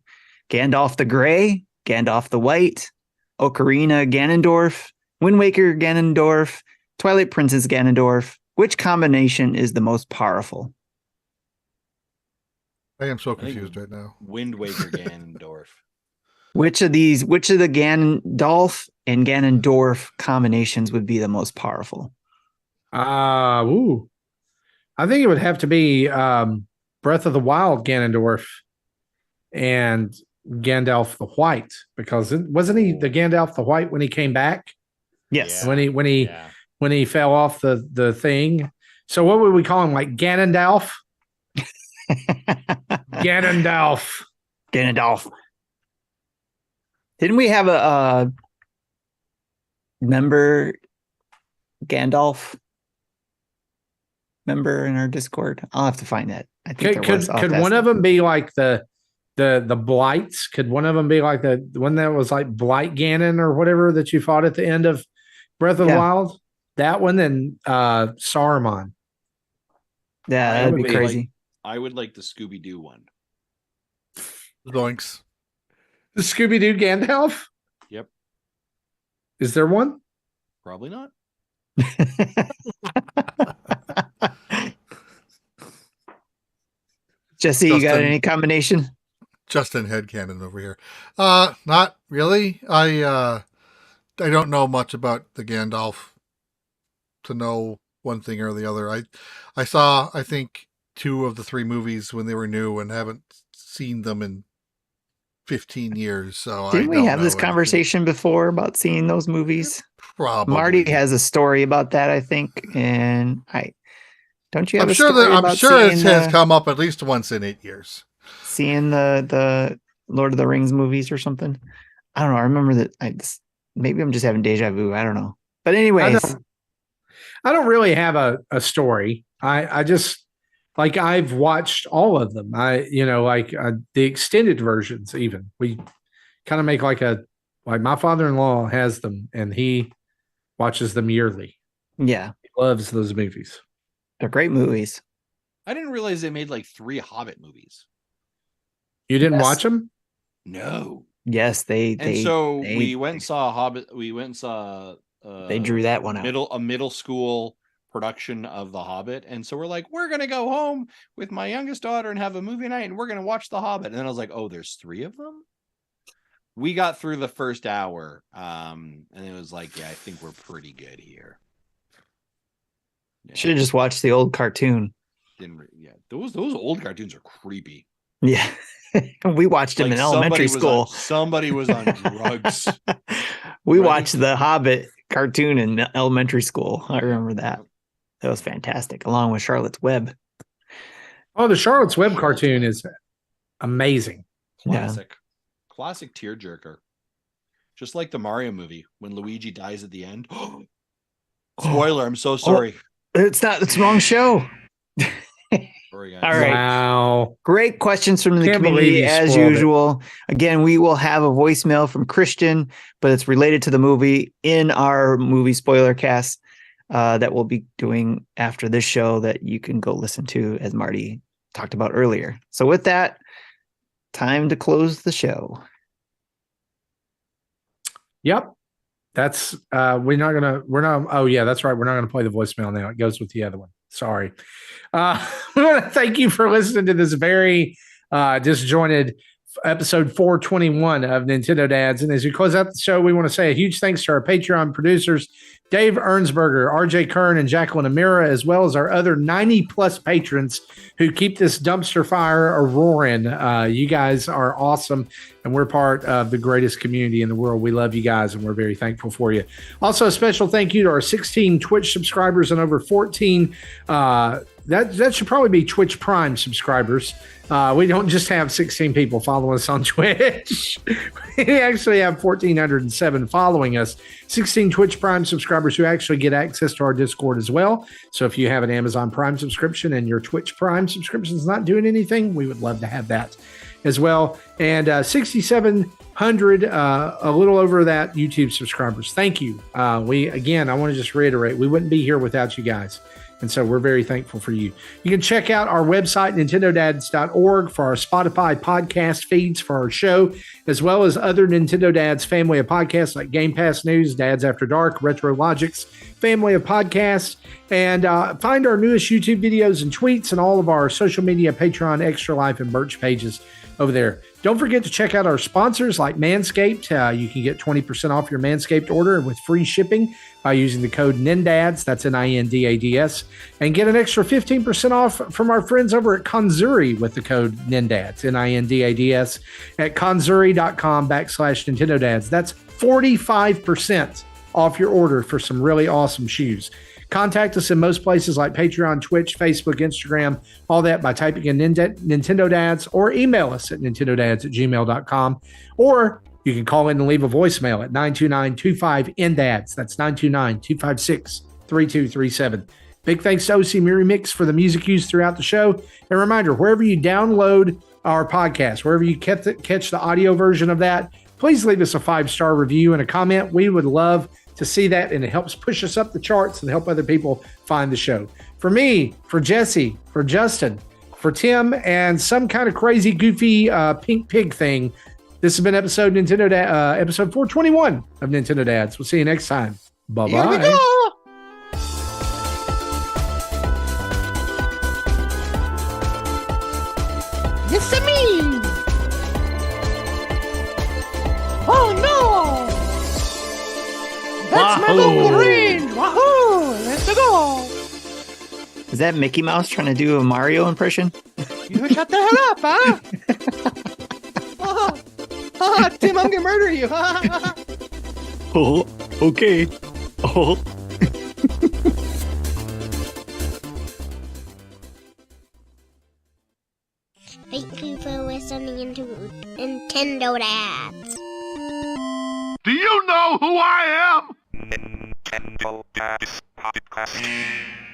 Gandalf the Gray, Gandalf the White, Ocarina Ganondorf, Wind Waker Ganondorf, Twilight Princess Ganondorf. Which combination is the most powerful? I am so think- confused right now. Wind Waker Ganondorf. Which of the Gandalf and Ganondorf combinations would be the most powerful? Ooh. I think it would have to be Breath of the Wild Ganondorf and Gandalf the White, because wasn't he the Gandalf the White when he came back? Yes. Yeah. When he fell off the thing. So what would we call him? Like Ganondalf? Ganondalf. Ganondorf. Didn't we have a member Gandalf member in our Discord? I'll have to find that. I think Could one of them be like the blights? Could one of them be like the one that was like Blight Ganon or whatever that you fought at the end of Breath of the Yeah. Wild? That one and Saruman. Yeah, I that'd would be be crazy. I would like the Scooby Doo one. Zoinks. The Scooby Doo Gandalf? Yep. Is there one? Probably not. Jesse, you got Justin. any combination? Justin headcanon over here. Not really. I don't know much about the Gandalf to know one thing or the other. I saw, I think, 2 of the 3 movies when they were new and haven't seen them in 15 years. So Didn't we have this anything. conversation before about seeing those movies? Probably. Marty has a story about that, I think, and don't you have I'm a sure story that I'm about sure it seeing has come up at least once in 8 years. seeing the Lord of the Rings movies or something? I don't know. I remember that. Maybe I'm just having deja vu. I don't know. But anyways, I don't really have a story. I just like I've watched all of them. The extended versions. Even we kind of make like my father-in-law has them and he watches them yearly. yeah, He loves those movies. they're great movies. I didn't realize they made like 3 Hobbit movies. You didn't Yes. watch them? No. Yes, we went and saw Hobbit. We went and saw. They drew that one out. A middle school production of The Hobbit, and so we're like, we're gonna go home with my youngest daughter and have a movie night, and we're gonna watch The Hobbit. And then I was like, oh, there's 3 of them. We got through the first hour, and it was like, yeah, I think we're pretty good here. Yeah. Should have just watched the old cartoon. Those old cartoons are creepy. Yeah. We watched them Like in elementary school. Somebody was on drugs. We right? watched the Hobbit cartoon in elementary school. I remember that. That was fantastic, along with Charlotte's Web. Oh, the Charlotte's Web cartoon is amazing. Classic tearjerker. Just like the Mario movie when Luigi dies at the end. Spoiler, I'm so sorry. It's the wrong show. Sorry, guys. All right. Wow. Great questions from the Can't believe community you as spoiled it. usual. Again, we will have a voicemail from Christian, but it's related to the movie in our movie spoiler cast that we'll be doing after this show that you can go listen to, as Marty talked about earlier. So with that, time to close the show. Yep. That's we're not oh yeah, that's right. We're not gonna play the voicemail now. It goes with the other one. Sorry. We want to thank you for listening to this very disjointed episode 421 of Nintendo Dads. And as we close out the show, we want to say a huge thanks to our Patreon producers, Dave Ernsberger, RJ Kern, and Jacqueline Amira, as well as our other 90 plus patrons who keep this dumpster fire a-roaring. You guys are awesome, and we're part of the greatest community in the world. We love you guys, and we're very thankful for you. Also, a special thank you to our 16 Twitch subscribers and over 14 that should probably be Twitch Prime subscribers. We don't just have 16 people following us on Twitch. We actually have 1,407 following us. 16 Twitch Prime subscribers who actually get access to our Discord as well. So if you have an Amazon Prime subscription and your Twitch Prime subscription is not doing anything, we would love to have that as well. And 6,700, a little over that, YouTube subscribers. Thank you. I want to just reiterate, we wouldn't be here without you guys. And so we're very thankful for you. You can check out our website, nintendodads.org, for our Spotify podcast feeds for our show, as well as other Nintendo Dads family of podcasts like Game Pass News, Dads After Dark, Retro Logics family of podcasts, and find our newest YouTube videos and tweets and all of our social media, Patreon, Extra Life, and merch pages over there. Don't forget to check out our sponsors like Manscaped. You can get 20% off your Manscaped order with free shipping by using the code NINDADS, that's NINDADS, and get an extra 15% off from our friends over at Konzuri with the code NINDADS, NINDADS, at konzuri.com/Nintendo Dads. That's 45% off your order for some really awesome shoes. Contact us in most places like Patreon, Twitch, Facebook, Instagram, all that by typing in Nintendo Dads, or email us at nintendodads@gmail.com, or you can call in and leave a voicemail at 929-25-NDADS. That's 929-256-3237. Big thanks to OC Miri Mix for the music used throughout the show. And a reminder, wherever you download our podcast, wherever you catch the audio version of that, please leave us a 5-star review and a comment. We would love to see that, and it helps push us up the charts and help other people find the show. For me, for Jesse, for Justin, for Tim, and some kind of crazy, goofy pink pig thing, this has been episode 421 of Nintendo Dads. We'll see you next time. Bye-bye. Here we go. Yes, me. Full range! Wahoo! Let's go! Is that Mickey Mouse trying to do a Mario impression? You shut the hell up, huh? Tim, I'm gonna murder you! Oh, okay. Oh. Thank you for listening to Nintendo Dads. Do you know who I am? Nintendo Dads Podcast.